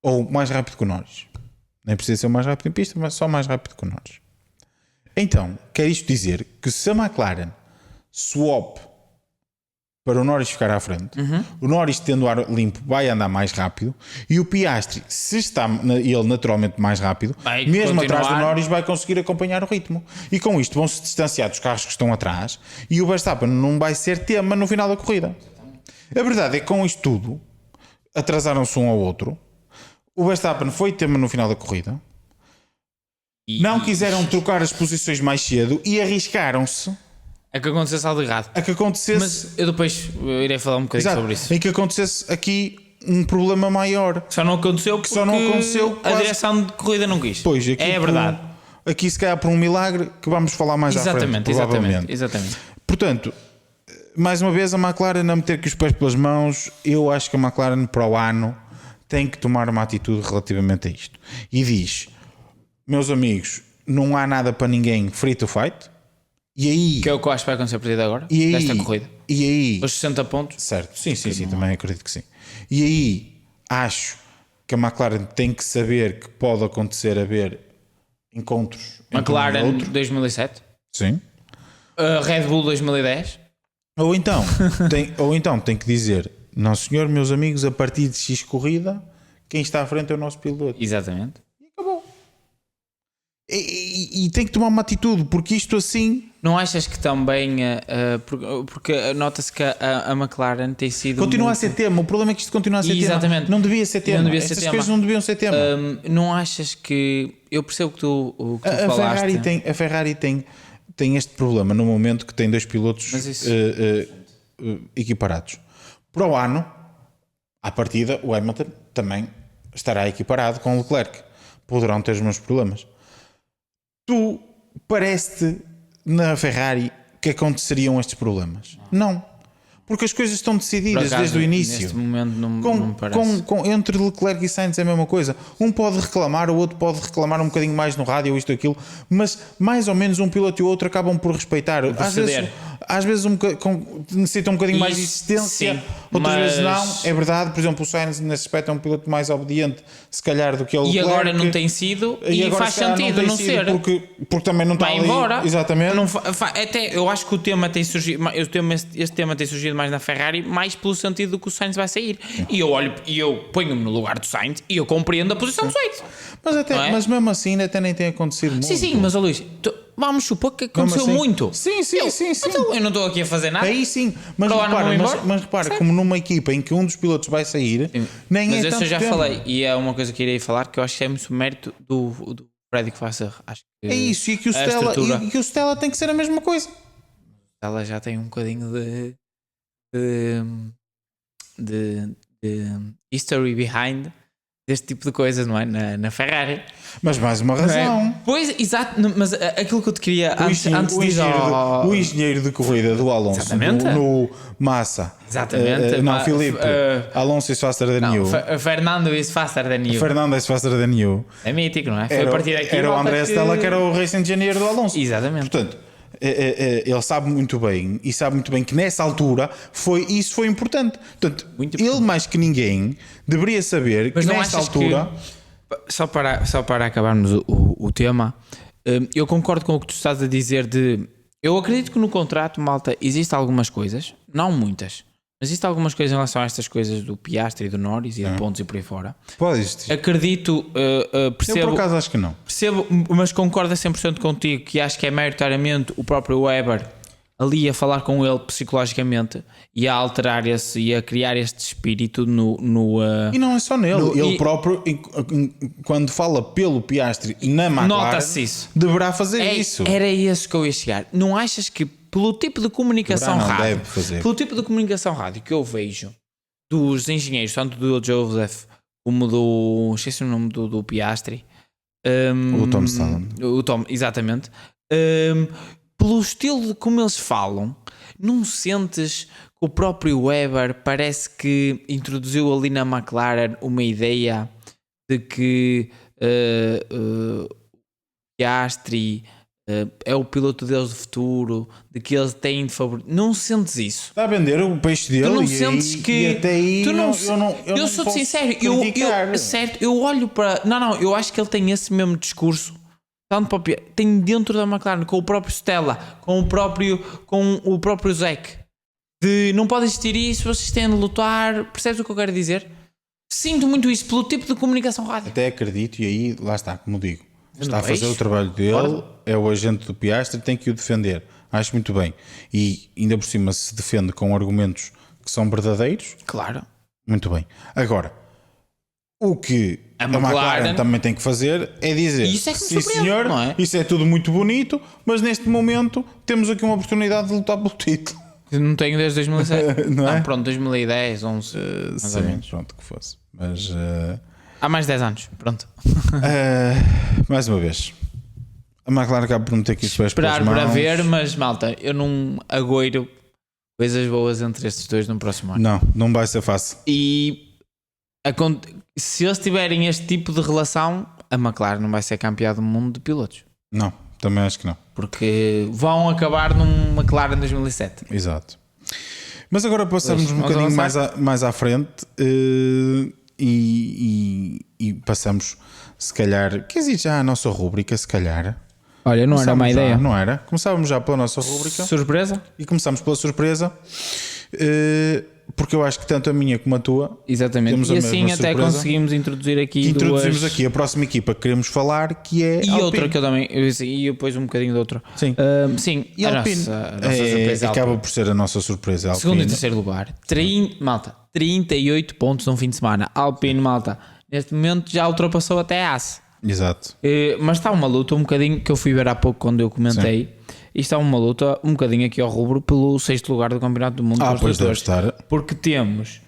Ou mais rápido que o Norris. Nem precisa ser o mais rápido em pista, mas só mais rápido que o Norris. Então, quer isto dizer que se a McLaren swap para o Norris ficar à frente, o Norris tendo o ar limpo vai andar mais rápido e o Piastri, se está ele naturalmente mais rápido, Vai mesmo continuar. atrás do Norris vai conseguir acompanhar o ritmo. E com isto vão-se distanciar dos carros que estão atrás e o Verstappen não vai ser tema no final da corrida. A verdade é que com isto tudo atrasaram-se um ao outro. O Verstappen foi tema no final da corrida. Não quiseram trocar as posições mais cedo e arriscaram-se É que acontecesse algo errado. a que acontecesse... Mas eu depois irei falar um bocadinho sobre isso. em que acontecesse aqui um problema maior. Só não aconteceu porque Só não aconteceu a quase- direção de corrida não quis. Pois, aqui é por- verdade. Aqui se calhar por um milagre que vamos falar mais à frente, provavelmente. Exatamente. Portanto, mais uma vez a McLaren a meter aqui os pés pelas mãos, eu acho que a McLaren para o ano tem que tomar uma atitude relativamente a isto. E diz, meus amigos, não há nada para ninguém free to fight. E aí... Que é o que eu acho que vai acontecer a partir de agora, e aí, desta corrida. E aí... Os 60 pontos. Certo, sim, também acredito que sim. E aí acho que a McLaren tem que saber que pode acontecer haver encontros entre um e McLaren outro. 2007. Sim. Red Bull 2010. Ou então tem que dizer, não senhor, meus amigos, a partir de X corrida, quem está à frente é o nosso piloto. Exatamente. Acabou. E tem que tomar uma atitude, porque isto assim Não achas que também, porque nota-se que a McLaren tem sido continua muito... a ser tema. O problema é que isto continua a ser Exatamente. tema. Não devia ser tema. Não devia ser Estas tema. coisas não deviam ser tema. Não achas que... Eu percebo que o que tu A falaste... Ferrari tem este problema no momento que tem dois pilotos Mas isso- equiparados. Para o ano, à partida, o Hamilton também estará equiparado com o Leclerc. Poderão ter os meus problemas. Tu parece-te na Ferrari que aconteceriam estes problemas? Não. Porque as coisas estão Por decididas acaso, desde o início. Neste momento não me parece. Entre Leclerc e Sainz é a mesma coisa. Um pode reclamar, o outro pode reclamar um bocadinho mais no rádio, isto ou aquilo, mas mais ou menos um piloto e o outro acabam por respeitar. Às vezes necessitam um bocadinho mais de insistência, sim, outras mas- vezes não. É verdade, por exemplo, o Sainz nesse aspecto é um piloto mais obediente, se calhar, do que o Leclerc. E agora não tem sido, e agora, faz se calhar, sentido tem não sido, ser. Porque também não está Vai ali. embora. Exatamente. Não até eu acho que o tema tem surgido, este tema tem surgido mais na Ferrari, mais pelo sentido do que o Sainz vai sair. E eu olho e eu ponho-me no lugar do Sainz e eu compreendo a posição do Sainz. Não é? Mas mesmo assim até nem tem acontecido muito. Sim, mas ó Luís, vamos supor que aconteceu Mesmo assim- muito. Sim. Então eu não estou aqui a fazer nada. Aí sim, mas Para o ano repara, vão embora? mas repara Certo. como numa equipa em que um dos pilotos vai sair, nem Mas é isso tanto eu já tempo. falei, e é uma coisa que irei falar que eu acho que é muito mérito do Freddy que faça. Acho que É isso, e que o a Stella, estrutura- e que o Stella tem que ser a mesma coisa. ela já tem um bocadinho de history behind deste tipo de coisas, não é? Na Ferrari. Mas mais uma Não é? razão. Pois, exato, mas aquilo que eu te queria antes o, de ir engenheiro ao... o engenheiro de corrida do Alonso Exatamente. no Massa. Exatamente. Não, Filipe. Alonso is faster than you. Fernando is faster than you. Fernando is faster than you. É mítico, não é? Foi Era, a partir daqui. era o malta André Stella que era o race engineer do Alonso. Exatamente. Portanto, ele sabe muito bem e sabe muito bem que nessa altura isso foi importante. Portanto, Muito ele mais que ninguém deveria saber Mas que não nessa achas altura só para acabarmos o tema, eu concordo com o que tu estás a dizer eu acredito que no contrato, malta, existem algumas coisas, não muitas, mas existem algumas coisas em relação a estas coisas do Piastri e do Norris e de pontos e por aí fora. pode existir. Acredito, Eu percebo, por acaso acho que não. mas concordo a 100% contigo que acho que é maioritariamente o próprio Weber ali a falar com ele psicologicamente e a alterar esse e a criar este espírito E não é só nele. Ele e- próprio, quando fala pelo Piastri na McLaren, Nota-se isso. deverá fazer isso. Era esse que eu ia chegar. Não achas que pelo tipo de comunicação Deverá, não, rádio, deve fazer. pelo tipo de comunicação rádio que eu vejo dos engenheiros, tanto do Joseph como do, esqueci o nome do Piastri, O Tom Stallen. o Tom, exatamente, pelo estilo de como eles falam, não sentes o próprio Weber parece que introduziu ali na McLaren uma ideia de que Piastri é o piloto deles do futuro, de que eles têm de favor. Não sentes isso? Está a vender o peixe dele. Tu não e sentes aí, que. E até aí tu não, eu não sou posso sincero, certo, eu olho para. Não, eu acho que ele tem esse mesmo discurso. Tanto para tem dentro da McLaren, com o próprio Stella, com o próprio Zek, de não pode existir isso, vocês têm de lutar. Percebes o que eu quero dizer? Sinto muito isso pelo tipo de comunicação rádio. até acredito, e aí lá está, como digo, está a fazer vejo. o trabalho dele, é o agente do Piastri, tem que o defender. Acho muito bem. E ainda por cima se defende com argumentos que são verdadeiros. Claro. Muito bem. Agora, o que a McLaren também tem que fazer é dizer: isso é que me sim surpreende, senhor, não é? isso é tudo muito bonito, mas neste momento temos aqui uma oportunidade de lutar pelo título. Eu não tenho desde 2007. Não é? Pronto, 2010, 11. Mais ou Sim, menos. pronto, que fosse. Mas, Há mais de 10 anos. Pronto. mais uma vez, a McLaren acaba por não ter que ir pelas Esperar mãos. para ver, mas malta, eu não agoiro coisas boas entre estes dois no próximo ano. Não vai ser fácil. E se eles tiverem este tipo de relação, a McLaren não vai ser campeã do mundo de pilotos. Não, também acho que não. Porque vão acabar num McLaren 2007. Exato. Mas agora passamos Pois, um vamos bocadinho mais à frente e passamos, se calhar, quer dizer, já a nossa rúbrica, se calhar. Olha, não era má ideia. Não era? Começávamos já pela nossa rúbrica. Surpresa? E começamos pela surpresa, porque eu acho que tanto a minha como a tua. Exatamente. Temos a E assim mesma até surpresa. conseguimos introduzir aqui Introduzimos duas... aqui a próxima equipa que queremos falar, que é E Alpine. outra que eu também... E depois um bocadinho de outra. Sim. Sim, E a Alpine nossa surpresa. acaba Alpine. por ser a nossa surpresa. Alpine. Segundo e terceiro lugar. Malta, 38 pontos num fim de semana. Alpine, malta, neste momento já ultrapassou até a Haas. Exato. Mas está uma luta um bocadinho, que eu fui ver há pouco quando eu comentei. Sim. E está uma luta um bocadinho aqui ao rubro pelo 6º lugar do Campeonato do Mundo. Pois deve estar. Porque temos,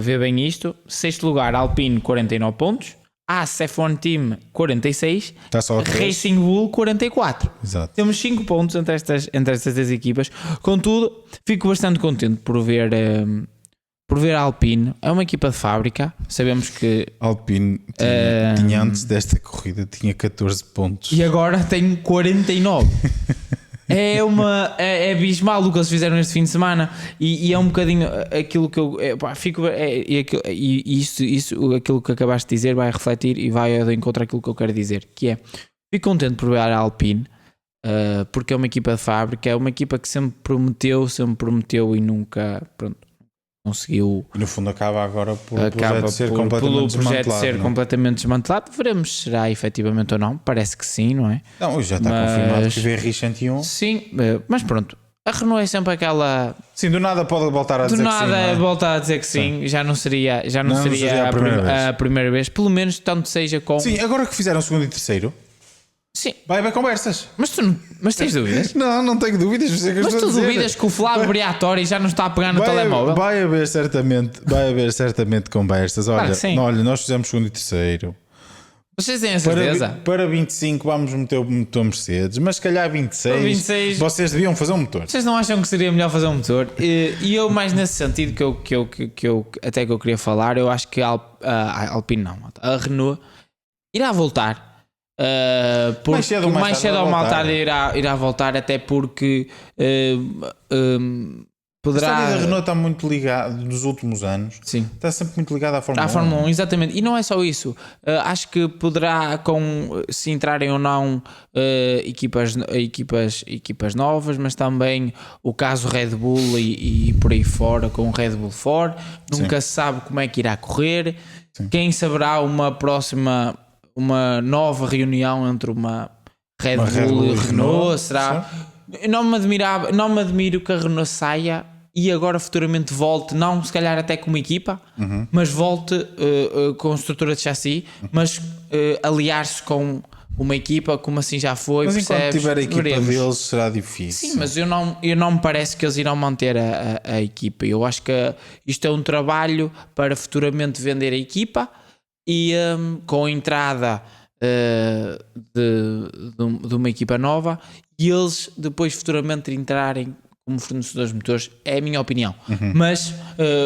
vê bem isto, 6º lugar Alpine 49 pontos, Haas F1 Team 46, Está só a 3. Racing Bull 44. Exato. Temos 5 pontos entre estas 3 equipas. Contudo, fico bastante contente por ver a Alpine. É uma equipa de fábrica. Sabemos que... Alpine tinha antes desta corrida tinha 14 pontos. E agora tem 49. É abismal o que eles fizeram este fim de semana. E é um bocadinho aquilo que eu fico. Aquilo que acabaste de dizer vai refletir e vai ao encontro àquilo que eu quero dizer. Que é, fico contente por ver a Alpine. Porque é uma equipa de fábrica. É uma equipa que sempre prometeu e nunca... Pronto, conseguiu. E no fundo acaba agora por o projeto ser completamente desmantelado. Veremos se será efetivamente ou não. Parece que sim, não é? Não, já está confirmado que vem R101. Sim, mas pronto. A Renault é sempre aquela. Sim, do nada pode voltar a dizer que sim. Do nada volta a dizer que sim. Já não seria a primeira vez. Pelo menos tanto seja com. Sim, agora que fizeram o segundo e terceiro. Sim. Vai haver conversas. Mas tens dúvidas? Não tenho dúvidas. Mas tu duvidas que o Flávio Briatore já não está a pegar no telemóvel? Vai haver certamente conversas. Olha, olha, nós fizemos segundo e terceiro. Vocês têm a certeza? Para 25 vamos meter o motor Mercedes, mas se calhar 26 vocês deviam fazer um motor. Vocês não acham que seria melhor fazer um motor? E eu mais nesse sentido que eu queria falar, eu acho que a Alpine não, a Renault irá voltar. Mais cedo ou mais tarde irá voltar, até porque poderá... A história da Renault está muito ligada nos últimos anos. Sim. Está sempre muito ligada à Fórmula 1. À Fórmula 1, exatamente. E não é só isso. Acho que poderá, se entrarem ou não equipas novas, mas também o caso Red Bull e por aí fora, com o Red Bull 4. Nunca se sabe como é que irá correr. Sim. Quem saberá uma nova reunião entre uma Red Bull e Renault, será? Não me admiro que a Renault saia e agora futuramente volte, não se calhar até como equipa, mas volte com estrutura de chassi, mas aliar-se com uma equipa como assim já foi. Mas percebes? enquanto tiver a equipa deles será difícil. Sim, mas eu não me parece que eles irão manter a equipa. Eu acho que isto é um trabalho para futuramente vender a equipa. E com a entrada de uma equipa nova, e eles depois futuramente entrarem como fornecedores de motores, é a minha opinião. Mas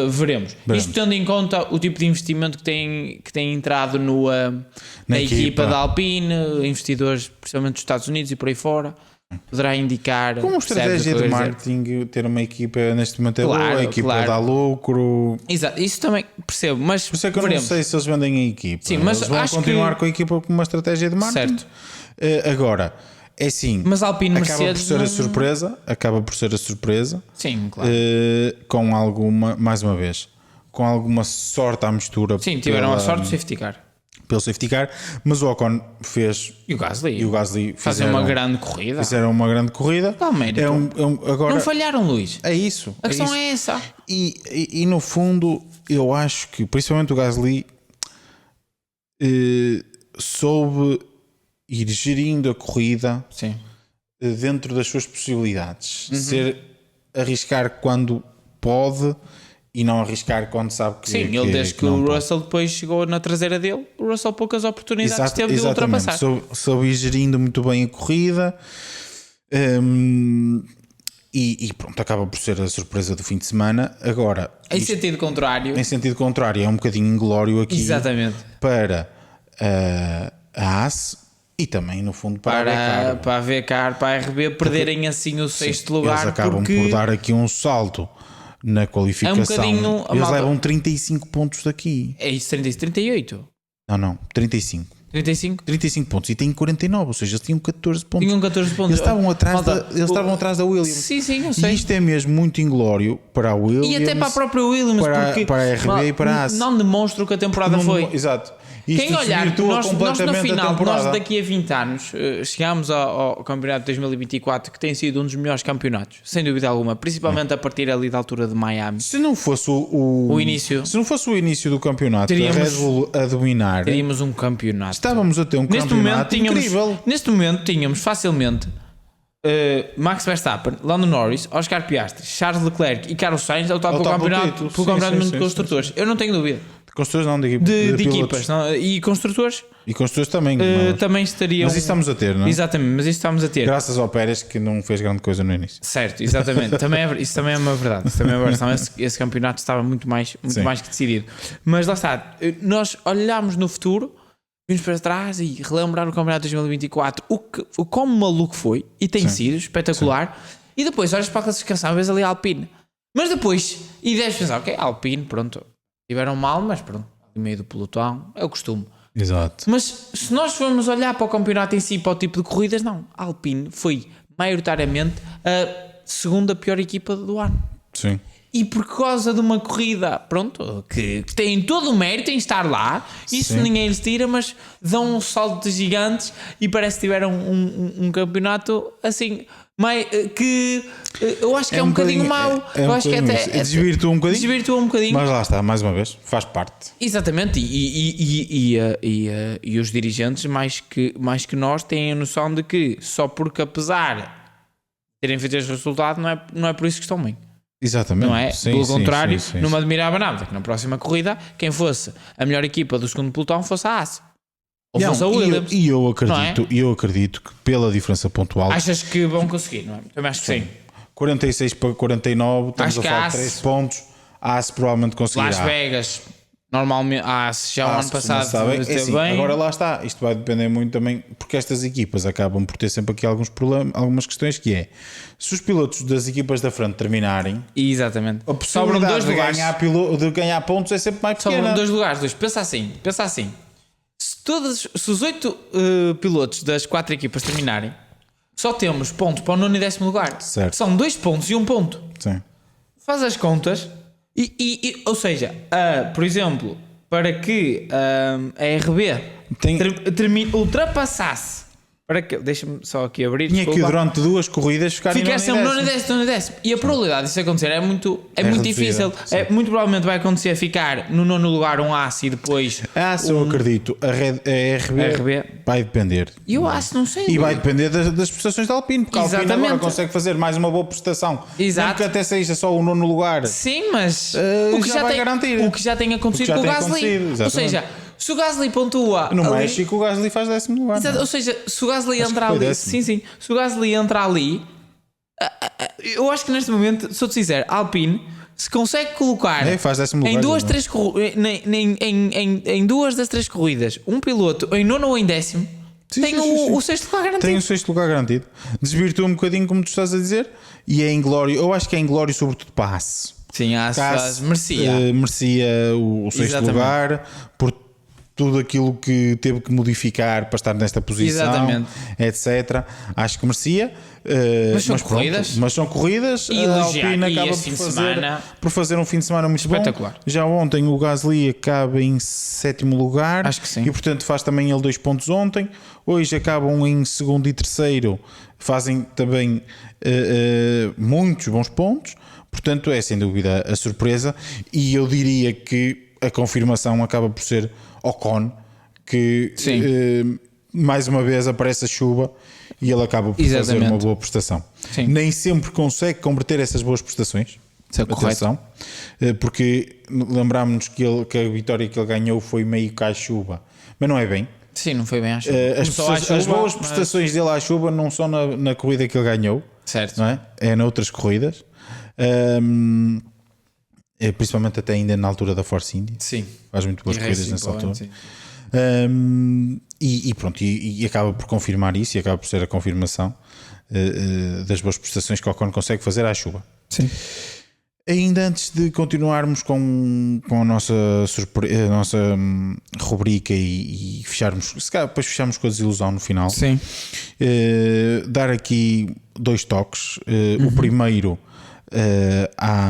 veremos. Isto tendo em conta o tipo de investimento que tem entrado na equipa da Alpine, investidores principalmente dos Estados Unidos e por aí fora, poderá indicar. Como estratégia de marketing, ter uma equipa neste momento é boa, a equipa dá lucro. Exato, isso também percebo, mas por isso é que eu não sei se eles vendem a equipa. Sim, mas eles vão continuar com a equipa com uma estratégia de marketing. Certo. Agora, é assim, mas a Alpine acaba Mercedes por ser a surpresa. Sim, claro. Com alguma, mais uma vez, com alguma sorte à mistura. Sim, tiveram a sorte de safety car. Pelo safety car, mas o Ocon fez e o Gasly fizeram uma grande corrida. Fizeram uma grande corrida. Agora, não falharam, Luís. É isso. A questão é essa. E no fundo, eu acho que principalmente o Gasly soube ir gerindo a corrida. Sim. Dentro das suas possibilidades. Arriscar quando pode e não arriscar quando sabe que. Sim, ele desde que o Russell depois chegou na traseira dele, o Russell poucas oportunidades teve de ultrapassar. Soube ir gerindo muito bem a corrida. E pronto, acaba por ser a surpresa do fim de semana. Agora, em sentido contrário, é um bocadinho inglório aqui. Exatamente. Para a AS e também, no fundo, para a VCAR, para a RB perderem assim o sexto lugar. Eles acabam por dar aqui um salto na qualificação. Eles levam 35 pontos daqui. É isso, 38? Não, 35. 35 pontos e têm 49, ou seja, eles tinham 14 pontos. Eles estavam atrás da Williams. Sim, eu sei. E isto é mesmo muito inglório para a Williams. E até para a própria Williams, para a RB e para a AS. Não demonstra o que a temporada foi. Exato. Quem olhar, nós no final, nós daqui a 20 anos chegámos ao campeonato de 2024, que tem sido um dos melhores campeonatos, sem dúvida alguma, principalmente a partir ali da altura de Miami. Se não fosse o início, se não fosse o início do campeonato, a Red Bull a dominar, teríamos um campeonato. Estávamos a ter um campeonato incrível. Neste momento tínhamos facilmente Max Verstappen, Lando Norris, Oscar Piastri, Charles Leclerc e Carlos Sainz a lutar pelo campeonato de construtores. Eu não tenho dúvida. Construtores não, de equipas não, e construtores. E construtores também. Também estariam. Mas isso estamos a ter, não é? Exatamente, mas isso estamos a ter. Graças ao Pérez, que não fez grande coisa no início. Certo, exatamente. Isso também é uma verdade. Esse campeonato estava muito mais que decidido. Mas lá está, nós olhámos no futuro, vimos para trás e relembrar o campeonato de 2024, o quão maluco foi, e tem sido espetacular. E depois olhas para a classificação, vês ali a Alpine. Mas depois, e deves pensar, ok, Alpine, pronto. Tiveram mal, mas pronto, no meio do pelotão, é o costume. Exato. Mas se nós formos olhar para o campeonato em si, para o tipo de corridas, não. A Alpine foi maioritariamente a segunda pior equipa do ano. Sim. E por causa de uma corrida, pronto, que tem todo o mérito em estar lá, isso ninguém lhes tira, mas dão um salto de gigantes e parece que tiveram um campeonato assim. Que eu acho que é um bocadinho mau. Eu acho que até desvirtua um bocadinho. Mas lá está, mais uma vez, faz parte. Exatamente. E os dirigentes, mais que nós, têm a noção de que só porque, apesar de terem feito este resultado, não é por isso que estão bem. Exatamente. Não é? Pelo contrário, não me admirava nada que na próxima corrida quem fosse a melhor equipa do segundo pelotão fosse a AS. Ou fosse a Williams. E eu acredito que pela diferença pontual. Achas que vão conseguir, não é? Também acho que sim. 46 para 49, estamos a falar de 3 pontos. A AS provavelmente conseguirá. Las Vegas, normalmente, já o ano passado esteve bem. Agora lá está, isto vai depender muito também, porque estas equipas acabam por ter sempre aqui alguns problemas, algumas questões, que é, se os pilotos das equipas da frente terminarem, exatamente, a possibilidade de ganhar pontos é sempre mais pequena. Sobram 2 lugares. Pensa assim. Se os 8 pilotos das 4 equipas terminarem, só temos pontos para o 9º e 10º lugar. Certo. São 2 pontos e 1 ponto. Sim. Faz as contas ou seja, por exemplo, para que a RB ultrapassasse, deixa-me só aqui abrir. Tinha que durante 2 corridas ficarem no 9º e 10º. E a probabilidade disso acontecer é muito difícil. Muito provavelmente vai acontecer ficar no 9º lugar um AS e depois. Eu acredito. A RB vai depender. E o AS não sei. E vai depender das prestações da Alpine, porque a Alpine agora consegue fazer mais uma boa prestação. Exato. Mesmo que até seja só o 9º lugar. Sim, mas o que já vai garantir. O que já tem acontecido com o Gasly. Ou seja, se o Gasly pontua no México, o Gasly faz 10º lugar. Exato, ou seja, se o Gasly entra ali, se o Gasly entra ali, eu acho que neste momento, se eu te disser, Alpine se consegue colocar faz 10º lugar, em duas, três em duas das 3 corridas um piloto em nono ou em 10º, tem o 6º lugar garantido. Tem o 6º lugar garantido. Desvirtua um bocadinho, como tu estás a dizer, e é inglório. Eu acho que é inglório, sobretudo para a Haas. Sim, a Haas merecia. Merecia o 6º lugar por tudo aquilo que teve que modificar para estar nesta posição, etc. Acho que merecia. Mas são corridas. E a Alpine acaba por fazer um fim de semana muito espetacular. Bom. Já ontem o Gasly acaba em 7º lugar. Acho que sim. E portanto faz também ele 2 pontos ontem. Hoje acabam em 2º e 3º. Fazem também muitos bons pontos. Portanto é sem dúvida a surpresa. E eu diria que a confirmação acaba por ser Ocon, que mais uma vez aparece a chuva e ele acaba por fazer uma boa prestação. Sim. Nem sempre consegue converter essas boas prestações. Atenção, porque lembrámos-nos que a vitória que ele ganhou foi meio que à chuva, mas não é bem. Sim, não foi bem à chuva. As boas prestações dele à chuva não são na corrida que ele ganhou, certo? Não é? É noutras corridas. Principalmente até ainda na altura da Force India. Sim. Faz muito boas corridas nessa altura. Sim. E pronto, e acaba por confirmar isso, e acaba por ser a confirmação das boas prestações que o Ocon consegue fazer à chuva. Sim. Ainda antes de continuarmos com a nossa rubrica e fecharmos, se calhar depois fecharmos com a desilusão no final. Sim. Dar aqui 2 toques. O primeiro à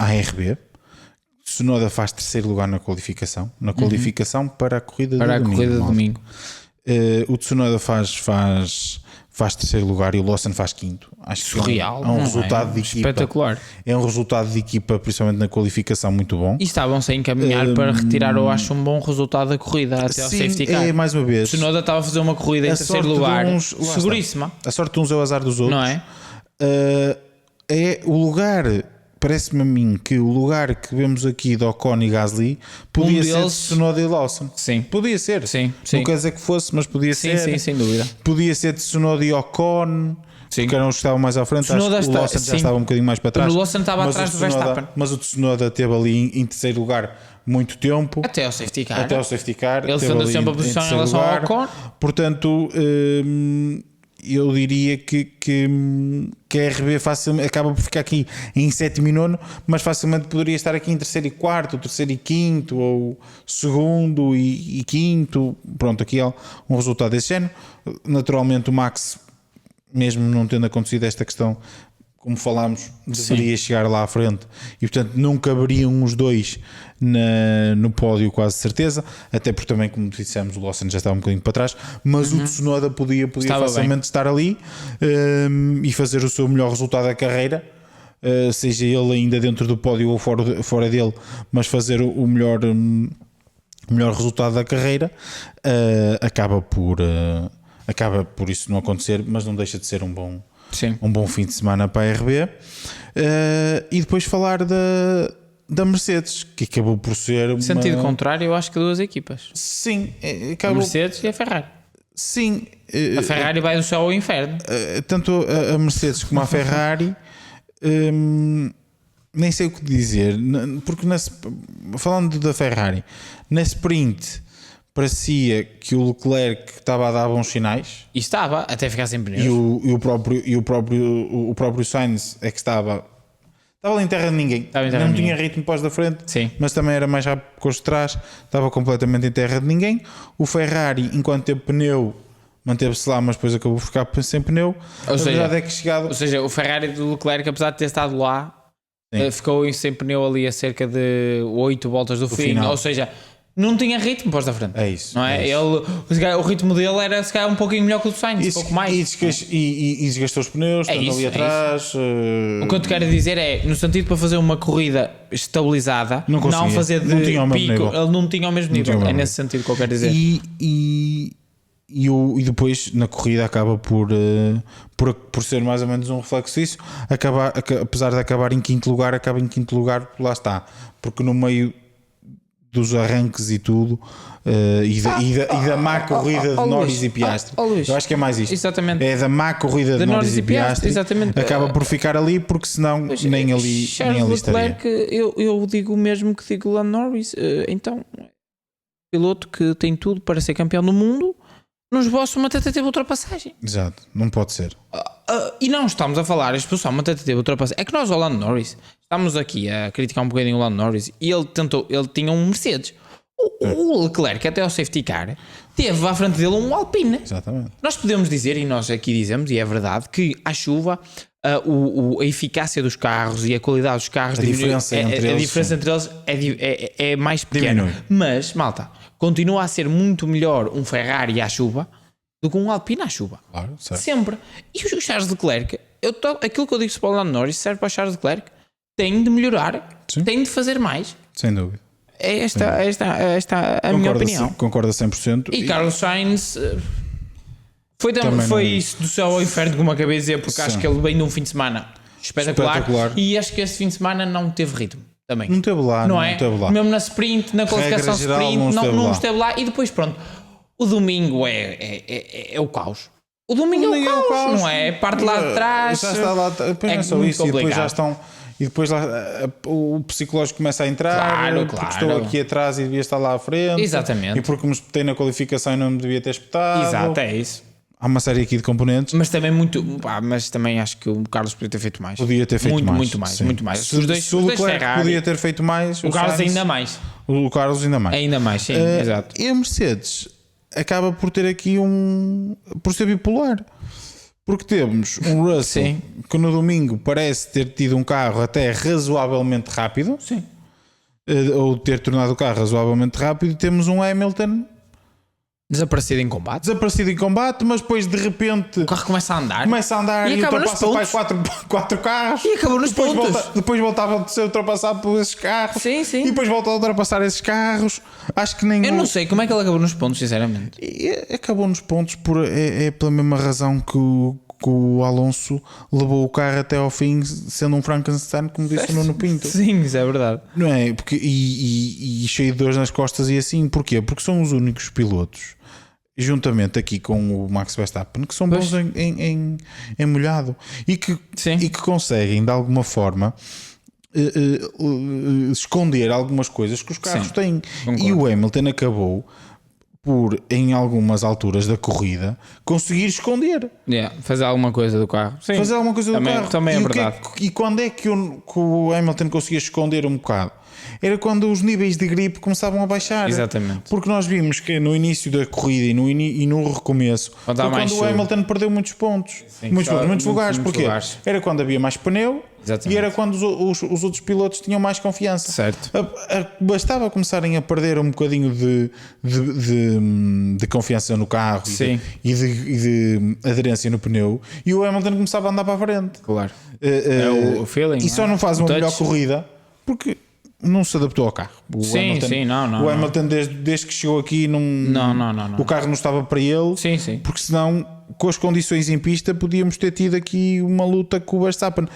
RB. Tsunoda faz 3º lugar na qualificação. Para a corrida de domingo. O Tsunoda faz 3º lugar e o Lawson faz 5º. Acho que surreal. É um resultado de equipa espetacular. É um resultado de equipa, principalmente na qualificação, muito bom. E estavam-se a encaminhar para retirar, eu acho, um bom resultado da corrida até ao safety car. Mais uma vez. O Tsunoda estava a fazer uma corrida em 3º lugar, seguríssima. A sorte de uns é o azar dos outros. Não é? É o lugar. Parece-me a mim que o lugar que vemos aqui de Ocon e Gasly podia ser de Tsunoda e Lawson. Sim. Podia ser. Sim. Não quer dizer que fosse, mas podia ser. Sim, sem dúvida. Podia ser de Tsunoda e Ocon, porque eram os que estavam mais à frente. Acho que o Lawson já estava um bocadinho mais para trás. O Lawson estava atrás do Verstappen. Mas o Tsunoda esteve ali em 3º lugar muito tempo. Até ao safety car. Ele defendeu sempre a posição em relação ao Ocon. Portanto, eu diria que a RB facilmente acaba por ficar aqui em 7º e 9º, mas facilmente poderia estar aqui em 3º e 4º, 3º e 5º, ou 2º e 5º. Pronto, aqui há um resultado desse género. Naturalmente o Max, mesmo não tendo acontecido esta questão, como falámos, deveria chegar lá à frente, e portanto não caberiam os dois no pódio, quase certeza, até porque também, como dissemos, o Lawson já estava um bocadinho para trás, mas o Tsunoda podia facilmente estar ali e fazer o seu melhor resultado da carreira, seja ele ainda dentro do pódio ou fora dele, mas fazer o melhor resultado da carreira. Acaba por isso não acontecer, mas não deixa de ser um bom fim de semana para a RB. E depois falar da Mercedes, que acabou por ser sentido contrário, eu acho que 2 equipas. Sim, a Mercedes e a Ferrari. Sim, a Ferrari vai do céu ao inferno. Tanto a Mercedes como a Ferrari, nem sei o que dizer, porque falando da Ferrari, na sprint parecia que o Leclerc estava a dar bons sinais. E estava, até ficar sem pneus. E o próprio Sainz é que estava ali em terra de ninguém. Não tinha ritmo pós da frente, mas também era mais rápido que os de trás. Estava completamente em terra de ninguém. O Ferrari, enquanto teve pneu, manteve-se lá, mas depois acabou por ficar sem pneu. Ou seja, o Ferrari do Leclerc, apesar de ter estado lá, ficou sem pneu ali a cerca de 8 voltas do fim. Ou seja, não tinha ritmo pós da frente. É isso. Não é? O ritmo dele era se calhar um pouquinho melhor que o do Sainz, um pouco mais. E desgastou os pneus, estando ali atrás. O que eu te quero dizer é, no sentido para fazer uma corrida estabilizada, não fazer de pico, ele não tinha o mesmo nível. É nesse sentido que eu quero dizer. E depois na corrida acaba por ser mais ou menos um reflexo disso. Apesar de acabar em 5º lugar, acaba em 5º lugar, lá está. Porque no meio dos arranques e tudo, e da má corrida de Norris e Piastri. Eu acho que é mais isto. Exatamente. É da má corrida de Norris e Piastri. Exatamente. Acaba por ficar ali, porque senão nem ali estaria. Eu digo o mesmo que digo lá Norris. Então, piloto que tem tudo para ser campeão do mundo, nos boxes uma tentativa de ultrapassagem. Exato, não pode ser. E não estamos a falar a expulsão, uma tentativa de ultrapassagem. É que nós, o Lando Norris, estamos aqui a criticar um bocadinho o Lando Norris e ele tinha um Mercedes. O Leclerc, até ao safety car, teve à frente dele um Alpine. Exatamente. Nós podemos dizer, e nós aqui dizemos, e é verdade, que à chuva a eficácia dos carros e a qualidade dos carros a diferença entre eles é mais pequena. Diminui. Mas, malta, continua a ser muito melhor um Ferrari à chuva do que um Alpine à chuva. Claro, certo. Sempre. E o Charles Leclerc, aquilo que eu digo para o Lando Norris serve para o Charles Leclerc, tem de melhorar, Sim. tem de fazer mais. Sem dúvida. É esta a minha opinião. Concordo a 100%. E Carlos Sainz foi do céu ao inferno, como acabei de dizer, porque acho que ele vem de um fim de semana espetacular. E acho que este fim de semana não teve ritmo também. Não teve lá, não teve lá. Mesmo na sprint, na qualificação sprint, não esteve lá. E depois, pronto, o domingo é o caos. O domingo é o caos, não é? Parte lá de trás. Já está lá, é só isso, e depois já estão. E depois lá, o psicológico começa a entrar, porque estou aqui atrás e devia estar lá à frente. Exatamente. E porque me espetei na qualificação e não me devia ter espetado. Exato, é isso. Há uma série aqui de componentes. Mas também acho que o Carlos podia ter feito mais. Podia ter feito muito mais. Se o Leclerc podia ter feito mais, o Carlos ainda mais. O Carlos ainda mais. Ainda mais, sim, exato. E a Mercedes acaba por ter aqui por ser bipolar. Porque temos um Russell que no domingo parece ter tido um carro até razoavelmente rápido. Sim. Ou ter tornado o carro razoavelmente rápido. Temos um Hamilton desaparecido em combate, mas depois de repente o carro começa a andar e ultrapassa quatro carros e acabou nos pontos. Depois voltava a ser ultrapassado por esses carros. Sim. E depois volta a ultrapassar esses carros. Acho que nem. Eu não sei como é que ele acabou nos pontos, sinceramente. Acabou nos pontos pela mesma razão que o Alonso levou o carro até ao fim, sendo um Frankenstein, como disse o Nuno Pinto. Sim, isso é verdade. Não é? Porque, e cheio de dores nas costas e assim. Porquê? Porque são os únicos pilotos, juntamente aqui com o Max Verstappen, que são bons em molhado e que conseguem de alguma forma esconder algumas coisas que os carros têm. Concordo. E o Hamilton acabou por, em algumas alturas da corrida, conseguir esconder. Fazer alguma coisa do carro. Sim. Fazer alguma coisa do carro. Também é verdade. E quando é que o Hamilton conseguia esconder um bocado? Era quando os níveis de gripe começavam a baixar. Exatamente. Porque nós vimos que no início da corrida e no recomeço foi quando o Hamilton perdeu muitos pontos. Muitos lugares. Porque era quando havia mais pneu. Exatamente. E era quando os outros pilotos tinham mais confiança. Certo. Bastava começarem a perder um bocadinho de confiança no carro e de aderência no pneu, e o Hamilton começava a andar para a frente. Claro. É o feeling. E só não faz uma melhor corrida porque não se adaptou ao carro. O Hamilton desde que chegou aqui o carro não estava para ele. Sim. Porque senão, com as condições em pista, podíamos ter tido aqui uma luta com o Verstappen.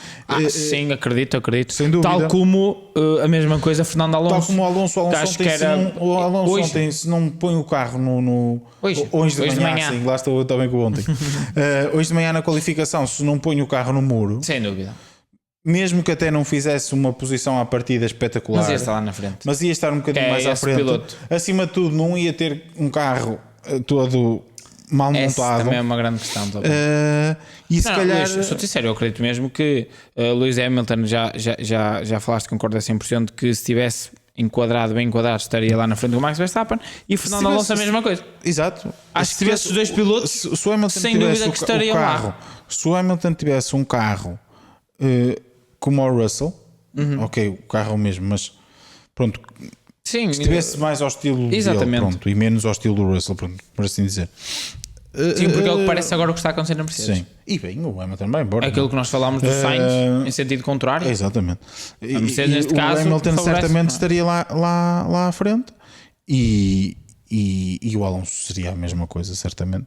Sim, acredito. Sem dúvida. Tal como a mesma coisa Fernando Alonso. Tal como o Alonso ontem, se não põe o carro hoje de manhã. Sim, lá estou eu também com ontem. Hoje de manhã na qualificação, se não põe o carro no muro, sem dúvida, mesmo que até não fizesse uma posição à partida espetacular, mas ia estar lá na frente, mas ia estar um bocadinho mais à frente. Piloto. Acima de tudo, não ia ter um carro todo mal montado. Também é uma grande questão. E se calhar. Luís, sou sincero, eu acredito mesmo que Lewis Hamilton, já falaste, concordo a 100%, que se estivesse bem enquadrado, estaria lá na frente do Max Verstappen, e Fernando Alonso a mesma coisa. Exato. Acho que se tivesse os dois pilotos, se o Hamilton sem dúvida que estariam lá. Se o Hamilton tivesse um carro como o Russell, ok, o carro é o mesmo, mas pronto, sim, se estivesse mais ao estilo dele, pronto, e menos ao estilo do Russell, pronto, por assim dizer. Sim, porque é o que parece agora o que está a acontecer na Mercedes. Sim, e bem, o Hamilton vai embora. Aquilo que nós falámos do Sainz, em sentido contrário. Exatamente. A Mercedes, neste caso, o Hamilton certamente estaria lá à frente, e o Alonso seria a mesma coisa, certamente.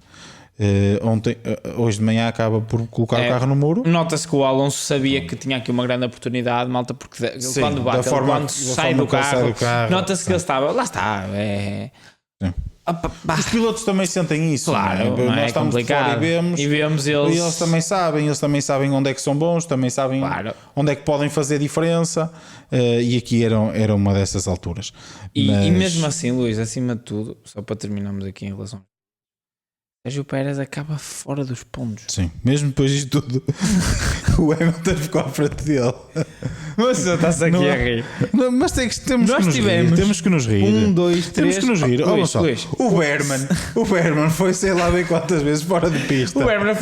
Hoje de manhã acaba por colocar o carro no muro. Nota-se que o Alonso sabia que tinha aqui uma grande oportunidade, malta, porque Sim, quando bate, da forma, quando da sai forma do que ele sai carro, nota-se que ele estava, lá está, Os pilotos também sentem isso. Claro, não é? não Nós é estamos de fora complicado. e vemos eles... e eles também sabem onde é que são bons, também sabem onde é que podem fazer diferença, e aqui era uma dessas alturas. E mesmo assim, Luís, acima de tudo, só para terminarmos aqui em relação, Sérgio Pérez acaba fora dos pontos. Sim, mesmo depois disto tudo, o Hamilton ficou à frente dele. Mas você está-se aqui a rir. Não, mas temos que nos rir. 1, 2, 3. Temos que nos rir. Olha só, Luís. O Berman foi sei lá bem quantas vezes fora de pista. O Berman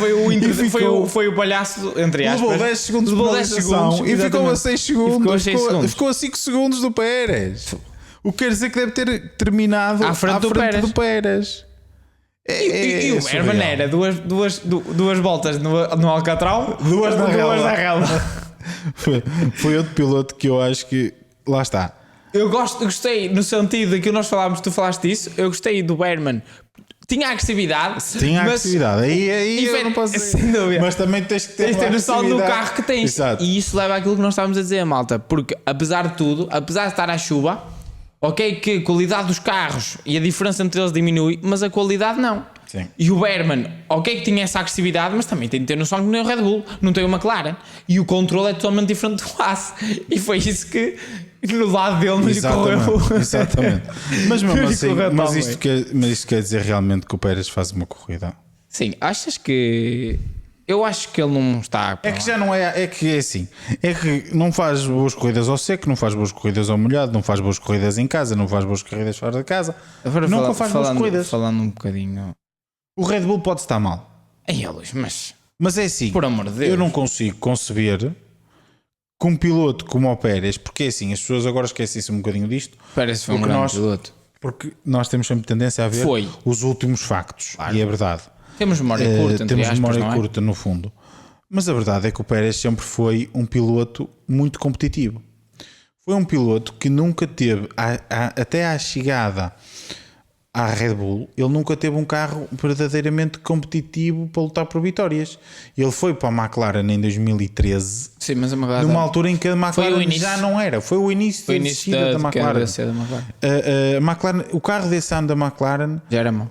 foi o palhaço, entre aspas. Levou 10 segundos de penalização e ficou a 6 segundos. Ficou a 5 segundos do Pérez. O que quer dizer que deve ter terminado à frente do Pérez. E o Berman era duas voltas no Alcatrão, duas na relva. Foi outro piloto que eu acho que lá está. Eu gostei no sentido de que nós falámos, tu falaste disso. Eu gostei do Berman. Tinha agressividade. Aí eu não posso dizer. Sem dúvida. Mas também tens que ter noção do carro que tens. Exato. E isso leva àquilo que nós estávamos a dizer, malta. Porque apesar de tudo, apesar de estar à chuva, ok, que a qualidade dos carros e a diferença entre eles diminui, mas a qualidade não. Sim. E o Berman, ok que tinha essa agressividade, mas também tem de ter noção que não é o Red Bull, não tem o McLaren. E o controle é totalmente diferente do Haas. E foi isso que no lado dele nos correu. Exatamente. Mas mesmo assim, mas isto quer dizer realmente que o Pérez faz uma corrida? Sim, achas que... Eu acho que ele não está... É que já não é... É que é assim. É que não faz boas corridas ao seco, não faz boas corridas ao molhado, não faz boas corridas em casa, não faz boas corridas fora de casa. Agora, nunca faz boas corridas. Falando um bocadinho... O Red Bull pode estar mal. Ei, Luís, mas é assim. Por amor de Deus. Eu não consigo conceber que um piloto como o Pérez, porque é assim, as pessoas agora esquecem-se um bocadinho disto. Pérez foi um grande piloto. Porque nós temos sempre tendência a ver os últimos factos. Claro. E é verdade. Temos memória curta, temos aspas, memória não é? curta no fundo. Mas a verdade é que o Pérez sempre foi um piloto muito competitivo. Foi um piloto que nunca teve, até à chegada à Red Bull, ele nunca teve um carro verdadeiramente competitivo para lutar por vitórias. Ele foi para a McLaren em 2013. Sim, mas a McLaren, numa altura em que a McLaren já não era. Foi o início da McLaren. A McLaren. O carro desse ano da McLaren já era mau.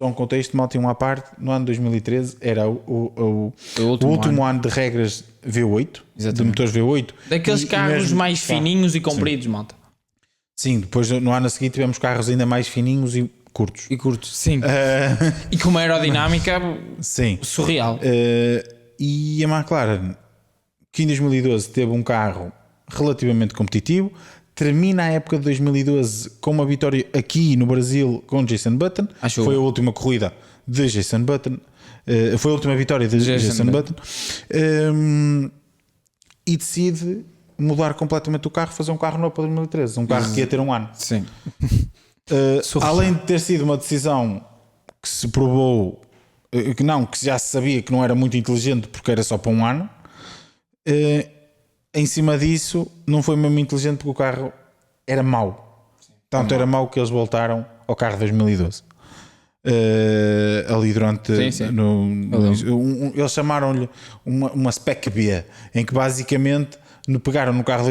Só um contexto, mal tinha uma parte. No ano de 2013 era o último ano de regras V8, exatamente, de motores V8. Daqueles carros mesmo, mais fininhos e compridos, malta. Sim, depois no ano a seguir tivemos carros ainda mais fininhos e curtos. Sim. E com uma aerodinâmica surreal. E a McLaren, que em 2012 teve um carro relativamente competitivo, termina a época de 2012 com uma vitória aqui no Brasil com Jason Button. Foi a última corrida de Jason Button. Foi a última vitória de Jason Button. E decide mudar completamente o carro, fazer um carro novo para 2013. Um carro que ia ter um ano. Sim. Além de ter sido uma decisão que se provou que já se sabia que não era muito inteligente porque era só para um ano, em cima disso não foi mesmo inteligente porque o carro era mau. Tanto era mau que eles voltaram ao carro de 2012. Ali durante eles chamaram-lhe uma spec B, em que basicamente pegaram no carro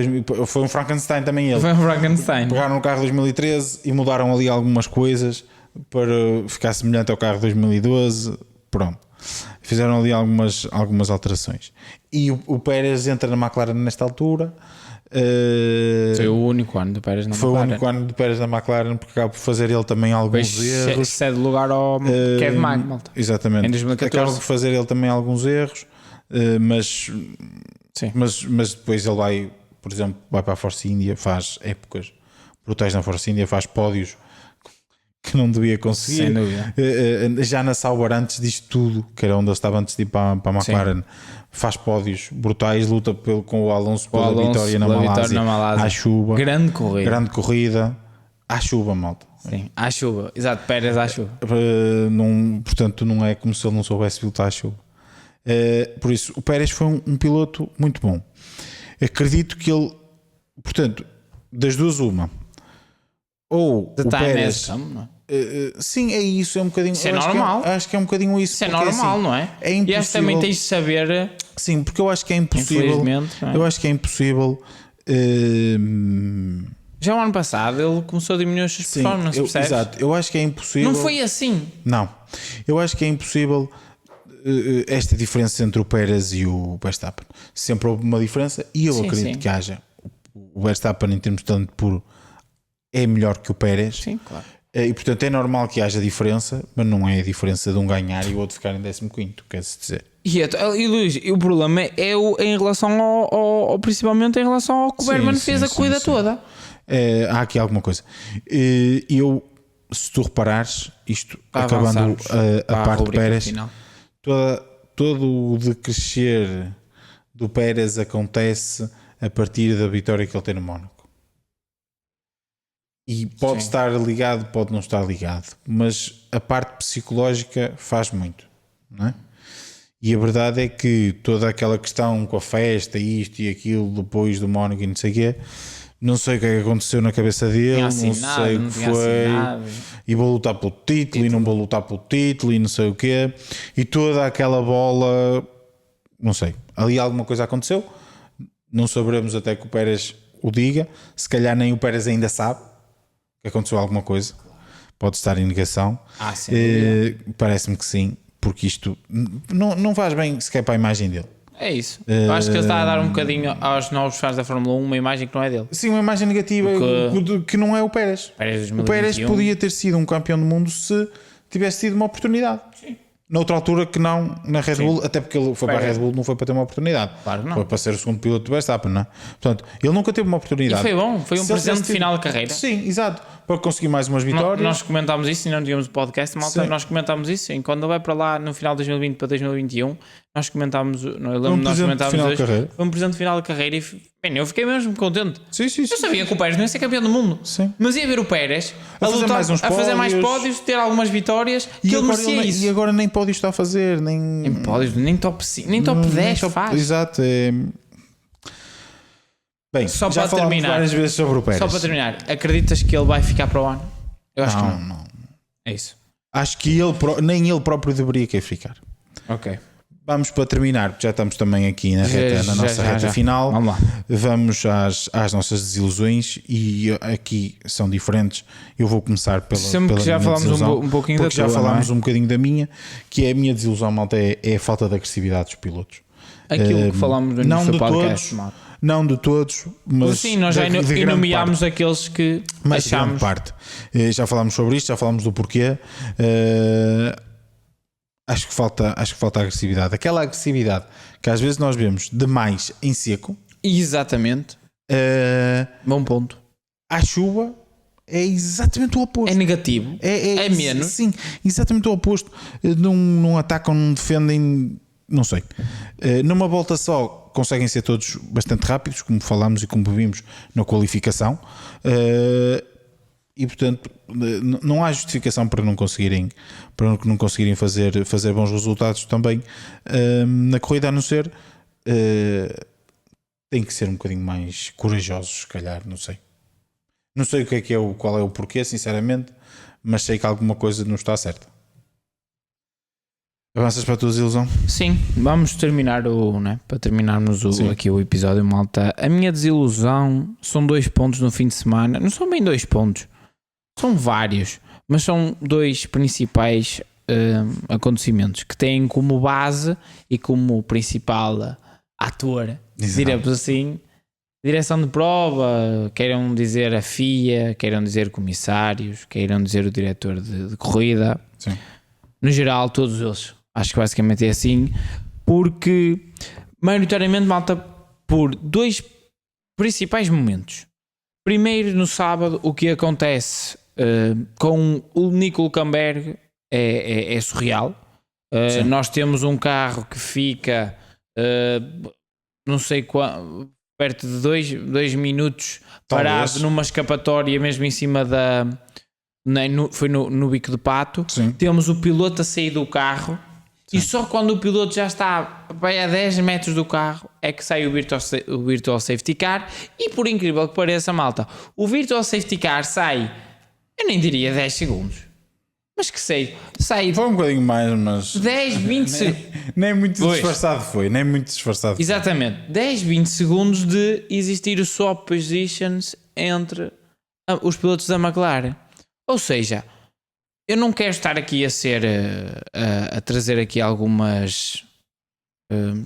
foi um Frankenstein também ele. Foi um Frankenstein. Pegaram no carro de 2013 e mudaram ali algumas coisas para ficar semelhante ao carro de 2012. Pronto. Fizeram ali algumas alterações. E o Pérez entra na McLaren nesta altura. Foi o único ano do Pérez na McLaren. Foi o único ano do Pérez na McLaren, porque acaba por fazer ele também alguns erros. Cede lugar ao Kevin Magnussen, malta. Exatamente. Em 2014. Acaba por fazer ele também alguns erros, mas depois ele vai, por exemplo, vai para a Force India, faz épocas brutais na Force India, faz pódios que não devia conseguir. Sem dúvida. Já na Sauber, antes disto tudo, que era onde ele estava antes de ir para a McLaren, sim, faz pódios brutais, luta com o Alonso pela vitória na Malásia, à chuva. Grande corrida. À chuva, malta. Sim, à chuva. Exato, Pérez à chuva. Portanto, não é como se ele não soubesse pilotar à chuva. Por isso, o Pérez foi um piloto muito bom. Acredito que ele, portanto, das duas uma, ou The o time Pérez... has come, não é? Sim, é isso, é um bocadinho... Isso é eu acho normal. acho que é um bocadinho isso. Isso é porque, normal, assim, não é? É E impossível... acho que também tens de saber, Sim, porque eu acho que é impossível... infelizmente, não é? Eu acho que é impossível... Já o ano passado ele começou a diminuir as suas sim, performances, percebes? exato. Eu acho que é impossível... Não foi assim. Não. Eu acho que é impossível esta diferença entre o Pérez e o Verstappen. Sempre houve uma diferença e eu Sim, acredito sim. que haja. O Verstappen, em termos de talento puro, é melhor que o Pérez. Sim, claro. E portanto é normal que haja diferença, mas não é a diferença de um ganhar e o outro ficar em 15º, quer-se dizer. E Luís, o problema é em relação principalmente em relação ao que o Sim, Berman sim, fez a sim, corrida sim. toda. Há aqui alguma coisa. Eu, se tu reparares, isto Para acabando avançarmos a para parte de rubrica Pérez, final. todo o decrescer do Pérez acontece a partir da vitória que ele tem no Mónaco. E pode Sim. estar ligado, pode não estar ligado, mas a parte psicológica faz muito, não é? E a verdade é que toda aquela questão com a festa, isto e aquilo, depois do Mónaco e não sei o quê, não sei o que é que aconteceu na cabeça dele, Tinha não assinado, sei o não que tinha foi, assinado. e vou lutar pelo título, e não vou lutar pelo título, e não sei o quê, e toda aquela bola, não sei, ali alguma coisa aconteceu, não saberemos até que o Pérez o diga, se calhar nem o Pérez ainda sabe que aconteceu alguma coisa, pode estar em negação. Sem dúvida. Parece-me que sim, porque isto não faz bem sequer para a imagem dele. É isso. Eu acho que ele está a dar um bocadinho aos novos fãs da Fórmula 1 uma imagem que não é dele. Sim, uma imagem negativa que não é o Pérez. Pérez O Pérez 2021. podia ter sido um campeão do mundo se tivesse tido uma oportunidade. Sim. Noutra altura que não na Red Bull, até porque ele foi para a Red Bull, não foi para ter uma oportunidade. Claro que não. Foi para ser o segundo piloto do Verstappen, não é? Portanto, ele nunca teve uma E oportunidade. foi bom, foi um Se ele presente tivesse de tido- final de carreira. Sim, exato. Para conseguir mais umas vitórias. Nós comentámos isso e não tínhamos o podcast, malta. Sim. Nós comentámos isso. Quando ele vai para lá no final de 2020 para 2021, nós comentámos. Eu lembro um de nós presente de comentámos final de hoje. carreira. Foi um presente de final de carreira e bem, eu fiquei mesmo contente. Sim, sim, sim. Eu sabia que o Pérez não ia ser campeão do mundo, Sim. mas ia ver o Pérez A fazer mais uns a fazer mais pódios. pódios, ter algumas vitórias, que ele agora merecia isso. E agora nem pode estar a fazer, nem. Nem pódios, nem top 5, nem top 10 faz. Exato. Bem, Só já para falámos terminar. várias vezes sobre o Pérez. Só para terminar, acreditas que ele vai ficar para o ano? Eu acho que não. Não. É isso. Acho que nem ele próprio deveria querer ficar. Ok. Vamos para terminar, porque já estamos também aqui na nossa reta final. Vamos lá. Vamos às nossas desilusões e aqui são diferentes. Eu vou começar pela Sempre que já minha falámos desilusão, um pouquinho da porque já tua, falámos não é? um bocadinho da minha, que é a minha desilusão, malta, é a falta de agressividade dos pilotos. Aquilo que falámos no Não início de do podcast. todos, Marco. não de todos, mas Sim, nós já de grande enumeámos parte. aqueles que Mas grande achámos. parte. Já falámos sobre isto, já falámos do porquê. Acho que falta agressividade. Aquela agressividade que às vezes nós vemos demais em seco, Exatamente. Bom ponto. à chuva, é exatamente o oposto. É negativo. É menos. Sim, exatamente o oposto. Não atacam, não defendem, não sei. Numa volta só conseguem ser todos bastante rápidos, como falámos e como vimos na qualificação. E portanto não há justificação para não conseguirem fazer bons resultados também na corrida, a não ser tem que ser um bocadinho mais corajosos, se calhar, não sei o que é qual é o porquê, sinceramente, mas sei que alguma coisa não está certa. Avanças para a tua desilusão? Sim, vamos terminar para terminarmos aqui o episódio, malta. A minha desilusão são 2 pontos no fim de semana. Não são bem 2 pontos, são vários, mas são 2 principais acontecimentos que têm como base e como principal ator, diremos assim, direção de prova, queiram dizer a FIA, queiram dizer comissários, queiram dizer o diretor de corrida. Sim. No geral, todos eles. Acho que basicamente é assim, porque maioritariamente, malta, por 2 principais momentos. Primeiro, no sábado, o que acontece com o Nico Hülkenberg é surreal. Nós temos um carro que fica não sei quanto, perto de 2 minutos parado numa escapatória mesmo em cima foi no bico de pato. Sim. Temos o piloto a sair do carro. Sim. E só quando o piloto já está a 10 metros do carro é que sai o Virtual Safety Car. E por incrível que pareça, malta, o Virtual Safety Car sai Eu nem diria 10 segundos. Mas que sei. Sai Foi um bocadinho mais, mas 10, 20 segundos. nem muito Pois. disfarçado foi. Nem muito disfarçado foi. Exatamente. 10, 20 segundos de existir o swap positions entre os pilotos da McLaren. Ou seja, eu não quero estar aqui a ser a trazer aqui algumas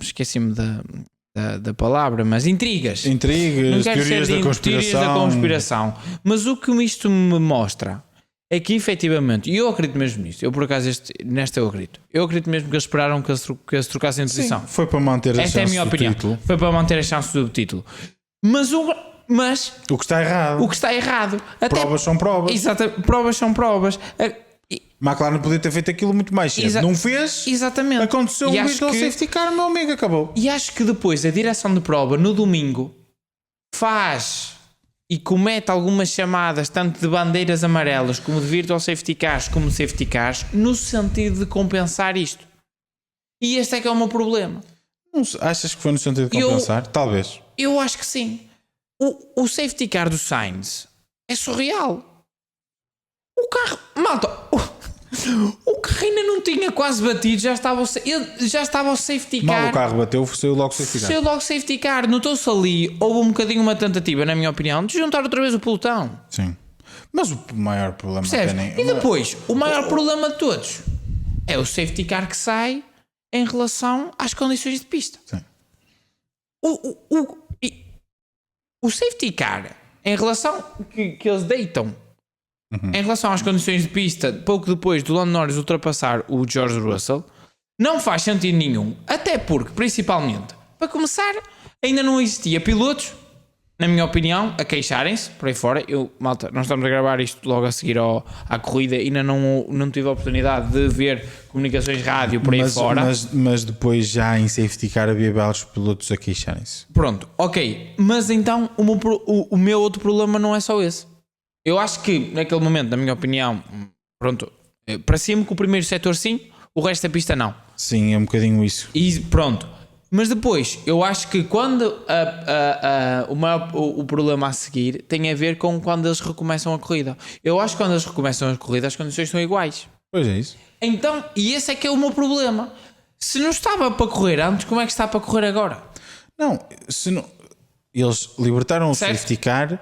esqueci-me da palavra, mas intrigas. Não Intrigas, quero teorias ser da teorias da conspiração. Mas o que isto me mostra é que efetivamente, e eu acredito mesmo nisto, eu por acaso nesta eu acredito mesmo que eles esperaram que eles trocassem de posição. Sim, foi para manter a Esta é a chance minha do opinião. título. Foi para manter a chance do título. Mas O que está errado. o que está errado, até Provas são provas. exata, provas são provas. McLaren podia ter feito aquilo muito mais cedo. Não fez. Exatamente. Aconteceu E um acho little que- safety car, meu amigo, acabou. E acho que depois a direção de prova no domingo faz e comete algumas chamadas, tanto de bandeiras amarelas como de virtual safety cars, como de safety cars, no sentido de compensar isto. E este é que é o meu problema. Não sei, achas que foi no sentido de Eu- compensar? Talvez. Eu acho que sim. O safety car do Sainz é surreal. O carro, malta, o carro ainda não tinha quase batido, já estava o safety car. Mal o carro bateu, saiu logo safety car. Saiu logo safety car, notou-se ali, houve um bocadinho uma tentativa, na minha opinião, de juntar outra vez o pelotão. Sim. Mas o maior problema Percebes? até nem... E depois, o maior problema de todos é o safety car que sai em relação às condições de pista. Sim. O safety car, em relação que eles deitam, em relação às condições de pista, pouco depois do Lando Norris ultrapassar o George Russell, não faz sentido nenhum. Até porque, principalmente, para começar, ainda não existia pilotos, na minha opinião, a queixarem-se por aí fora. Malta, nós estamos a gravar isto logo a seguir à corrida, ainda não tive a oportunidade de ver comunicações rádio por aí fora. Mas depois já em safety car havia belos pilotos a queixarem-se. Pronto, ok. Mas então o meu outro problema não é só esse. Eu acho que naquele momento, na minha opinião, pronto, parecia-me que o primeiro setor sim, o resto da pista não. Sim, é um bocadinho isso. E pronto. Mas depois, eu acho que quando o problema a seguir tem a ver com quando eles recomeçam a corrida. Eu acho que quando eles recomeçam a corrida as condições são iguais. Pois é isso. Então, e esse é que é o meu problema. Se não estava para correr antes, como é que está para correr agora? Não, se não... Eles libertaram o Certo. safety car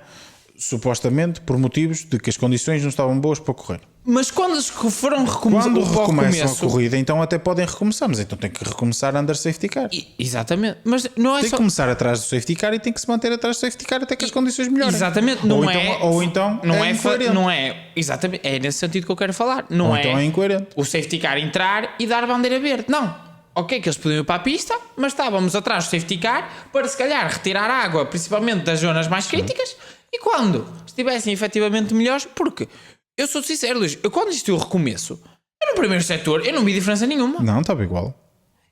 supostamente por motivos de que as condições não estavam boas para correr. Mas quando eles foram recomeçar Quando para o recomeçam começo, a corrida, então até podem recomeçar, mas então tem que recomeçar under safety car. Exatamente, mas não é Tem só. que começar atrás do safety car e tem que se manter atrás do safety car até que as condições melhorem. Exatamente, não ou é. Então, ou então não é é, incoerente. não é. Exatamente, é nesse sentido que eu quero falar. Não Ou é, então é incoerente. o safety car entrar e dar a bandeira verde. Não. Ok, que eles podiam ir para a pista, mas estávamos atrás do safety car para se calhar retirar água, principalmente das zonas mais críticas, e quando estivessem efetivamente melhores, porque eu sou sincero, Luís, eu quando existiu o recomeço, eu no primeiro setor, eu não vi diferença nenhuma. Não, estava igual.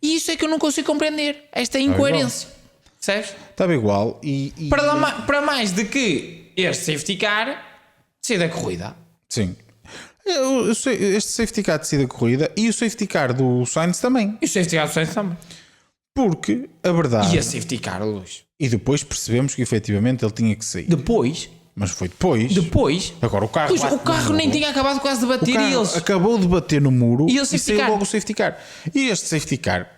E isso é que eu não consigo compreender, esta incoerência. Percebes? Estava igual e... Para mais de que este safety car saia da corrida. Sim. Este safety car decide a corrida e o safety car do Sainz também. E o safety car do Sainz também. Porque a verdade... E a safety car, Luís. E depois percebemos que efetivamente ele tinha que sair. Depois, Mas foi depois. Agora o carro... Luís, bate o carro no nem muro. tinha acabado quase de O bater e carro eles... acabou de bater no muro E ele e safety saiu car. logo o safety car. E este safety car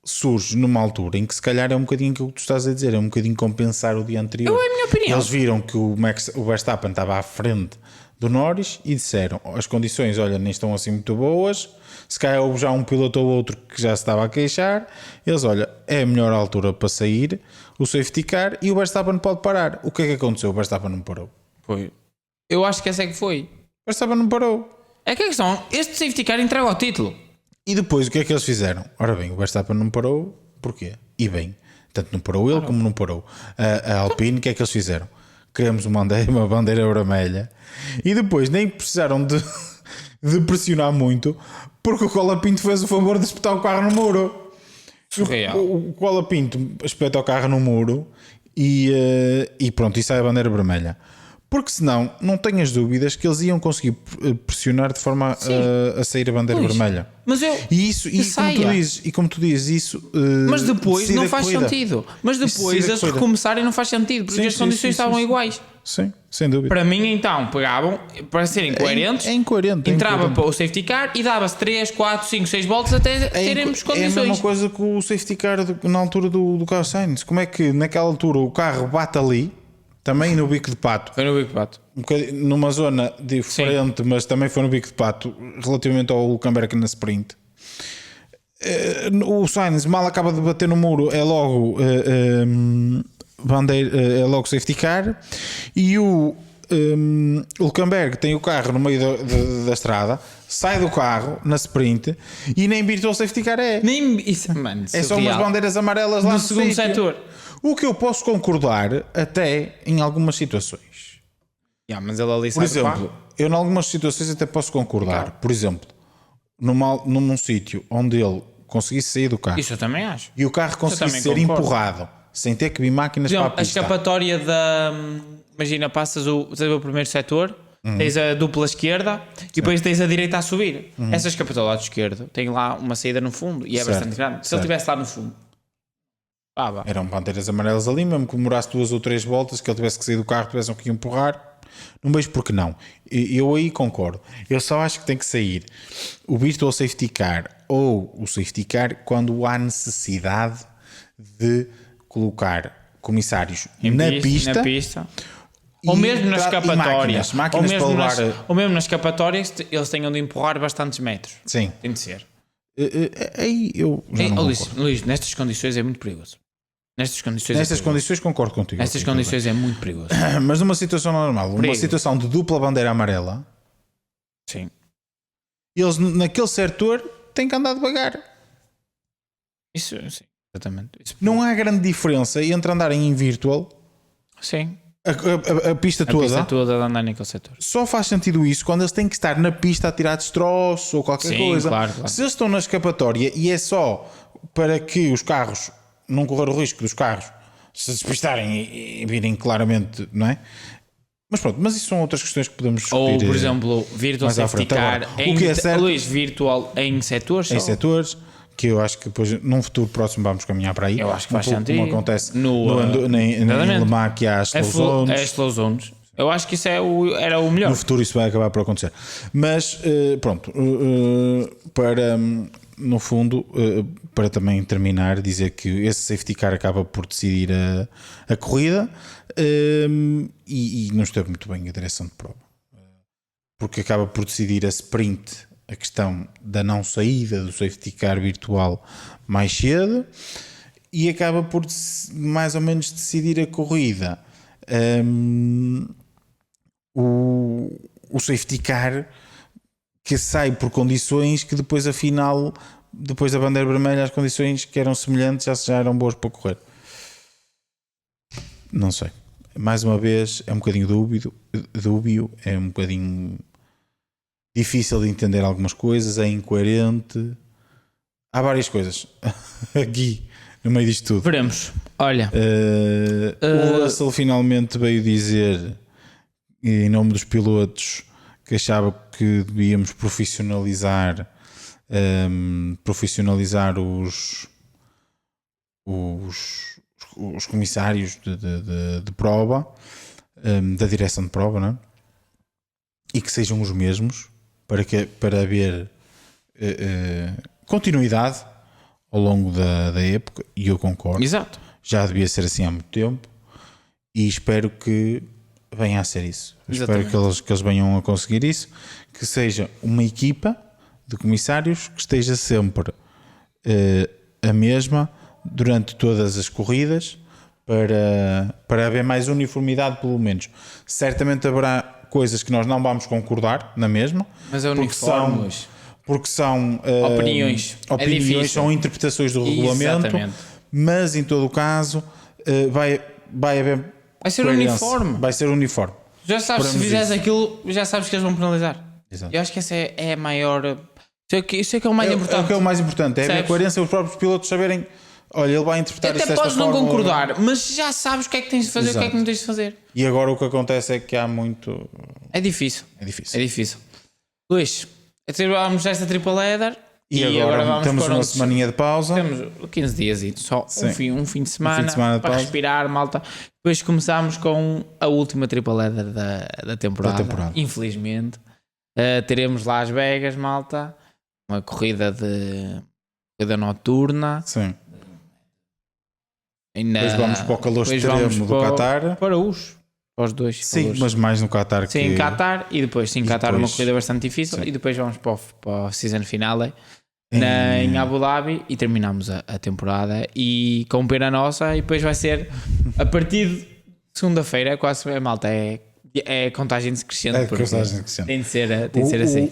surge numa altura em que se calhar é um bocadinho aquilo que tu estás a dizer, é um bocadinho compensar o dia anterior. É a minha opinião. Eles viram que o Verstappen estava à frente do Norris e disseram, as condições, olha, nem estão assim muito boas, se calhar houve já um piloto ou outro que já se estava a queixar, eles, olha, é a melhor altura para sair o safety car e o Verstappen pode parar. O que é que aconteceu? O Verstappen não parou. Foi. Eu acho que essa é que foi. O Verstappen não parou. É que a questão, este safety car entrega o título. E depois o que é que eles fizeram? Ora bem, o Verstappen não parou, porquê? E bem, tanto não parou ele como não parou a Alpine. O que é que eles fizeram? Criamos uma bandeira vermelha e depois nem precisaram de pressionar muito porque o Colapinto fez o favor de espetar o carro no muro. Surreal. O Colapinto espeta o carro no muro e pronto, e sai a bandeira vermelha. Porque senão, não tenhas dúvidas que eles iam conseguir pressionar de forma a sair a bandeira vermelha. Mas como tu dizes, isso. Mas depois não faz corrida. sentido. Mas depois eles recomeçarem não faz sentido, porque as condições estavam iguais. Sim, sem dúvida. Para mim, então, pegavam, para serem coerentes, É incoerente. entrava para o safety car e dava-se 3, 4, 5, 6 voltas até teremos condições. É a mesma coisa que o safety car na altura do Carlos Sainz. Como é que naquela altura o carro bate ali, também no bico de pato? Foi no bico de pato. Numa zona diferente, mas também foi no bico de pato, relativamente ao Hülkenberg na sprint. O Sainz mal acaba de bater no muro, é logo bandeira, é logo safety car, e o Hülkenberg tem o carro no meio da estrada, sai do carro na sprint e nem virtual safety car é. É só umas bandeiras amarelas lá no segundo setor. O que eu posso concordar até em algumas situações. Mas ele ali Por exemplo, eu em algumas situações até posso concordar. Claro. Por exemplo, num sítio onde ele conseguisse sair do carro. Isso eu também acho. E o carro conseguisse ser empurrado sem ter que vir máquinas para a pista. A escapatória da... Imagina, passas o primeiro setor, tens a dupla esquerda e depois tens a direita a subir. Essa escapatória do lado esquerdo tem lá uma saída no fundo e é bastante grande. Se ele estivesse lá no fundo... Eram bandeiras amarelas ali, mesmo que demorasse 2 ou 3 voltas, que ele tivesse que sair do carro, tivessem que empurrar. Não vejo porque não. Eu aí concordo. Eu só acho que tem que sair o virtual safety car ou o safety car quando há necessidade de colocar comissários na pista. Ou mesmo na escapatória. Máquinas para levar... ou mesmo na escapatória eles tenham de empurrar bastantes metros. Sim. Tem de ser. Aí eu já não Luís, nestas condições é muito perigoso. Nestas condições concordo contigo. Nestas condições é muito perigoso. Mas numa situação normal, uma situação de dupla bandeira amarela, sim, eles naquele setor têm que andar devagar. Isso, sim, exatamente. Não há grande diferença entre andarem em virtual, sim, a pista toda. A pista toda de andar naquele setor. Só faz sentido isso quando eles têm que estar na pista a tirar destroços ou qualquer coisa. Claro. Se eles estão na escapatória e é só para que os carros não correr o risco dos carros se despistarem e virem claramente, não é? Mas pronto, mas isso são outras questões que podemos discutir. Ou, por exemplo, virtual safety car Luís, virtual em setores? Em setores, que eu acho que depois, num futuro próximo, vamos caminhar para aí. Eu acho que faz sentido. Como acontece em Le Mans, que há as slow zones. As slow zones. Eu acho que isso era o melhor. No futuro isso vai acabar por acontecer. Mas, pronto, para... No fundo, para também terminar, dizer que esse safety car acaba por decidir a corrida e não esteve muito bem a direção de prova, porque acaba por decidir a sprint, a questão da não saída do safety car virtual mais cedo, e acaba por mais ou menos decidir a corrida. O safety car que sai por condições que depois, afinal, depois da bandeira vermelha, as condições que eram semelhantes já eram boas para correr. Não sei. Mais uma vez, é um bocadinho dúbio, é um bocadinho difícil de entender algumas coisas, é incoerente. Há várias coisas aqui no meio disto tudo. Veremos. Olha, o Russell finalmente veio dizer, em nome dos pilotos, que achava que devíamos profissionalizar os comissários de prova, da direção de prova, não é? E que sejam os mesmos para haver continuidade ao longo da época, e eu concordo. Exato. Já devia ser assim há muito tempo e espero que venha a ser isso. Exatamente. Espero que eles venham a conseguir isso, que seja uma equipa de comissários que esteja sempre a mesma durante todas as corridas, para haver mais uniformidade, pelo menos. Certamente haverá coisas que nós não vamos concordar na mesma, mas é uniforme, porque são opiniões, são interpretações do regulamento. Exatamente. Mas em todo o caso vai haver. Vai ser uniforme. Vai ser uniforme. Já sabes, se fizeres aquilo, já sabes que eles vão penalizar. Exato. Eu acho que essa é a maior. Isso é que é o mais importante. É o que é o mais importante. É a coerência, os próprios pilotos saberem olha, ele vai interpretar Até isso desta podes não forma, concordar, mas já sabes o que é que tens de fazer, o que é que não tens de fazer. E agora o que acontece é que há muito... É difícil. É difícil. É difícil. Luís, vamos esta triple header E agora vamos temos para uma outros- semaninha de pausa. Temos 15 dias e só Sim. um fim de semana, de semana de para pausa. respirar, malta. Depois começamos com a última triple header da temporada. Infelizmente. Teremos Las Vegas, malta. Uma corrida noturna. Sim. Ainda, Depois vamos para o calor depois extremo vamos do Qatar. Para os dois. Sim, calores. mas mais no Qatar Sim, que... Qatar. E depois, sim, Qatar depois- uma corrida bastante difícil. Sim. E depois vamos para o season finale em Abu Dhabi e terminamos a temporada. E com pena nossa. E depois vai ser a partir de segunda-feira, quase malta. É contagem decrescente. É porque contagem decrescente. Tem de ser assim.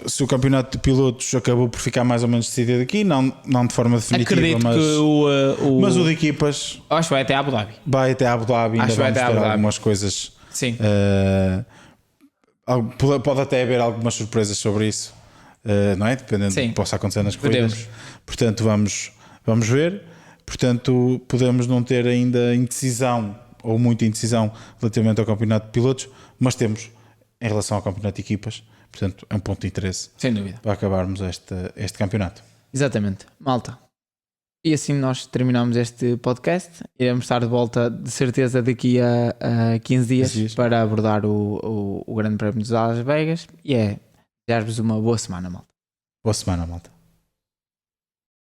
Se o campeonato de pilotos acabou por ficar mais ou menos decidido aqui, não de forma definitiva, Acredito mas, que mas o de equipas acho que vai até Abu Dhabi. vai até Abu Dhabi, ainda Acho que vai vamos até ter Abu Dhabi. algumas coisas. Sim. Pode até haver algumas surpresas sobre isso, não é? Dependendo do Sim. que possa acontecer nas corridas. Podemos. Portanto, vamos ver. Portanto, podemos não ter ainda indecisão ou muita indecisão relativamente ao campeonato de pilotos, mas temos em relação ao campeonato de equipas. Portanto, é um ponto de interesse Sem dúvida. para acabarmos este campeonato. Exatamente. Malta. E assim nós terminamos este podcast. Iremos estar de volta de certeza daqui a 15 dias para abordar o Grande Prémio de Las Vegas. E desejar-vos uma boa semana, malta. Boa semana, malta.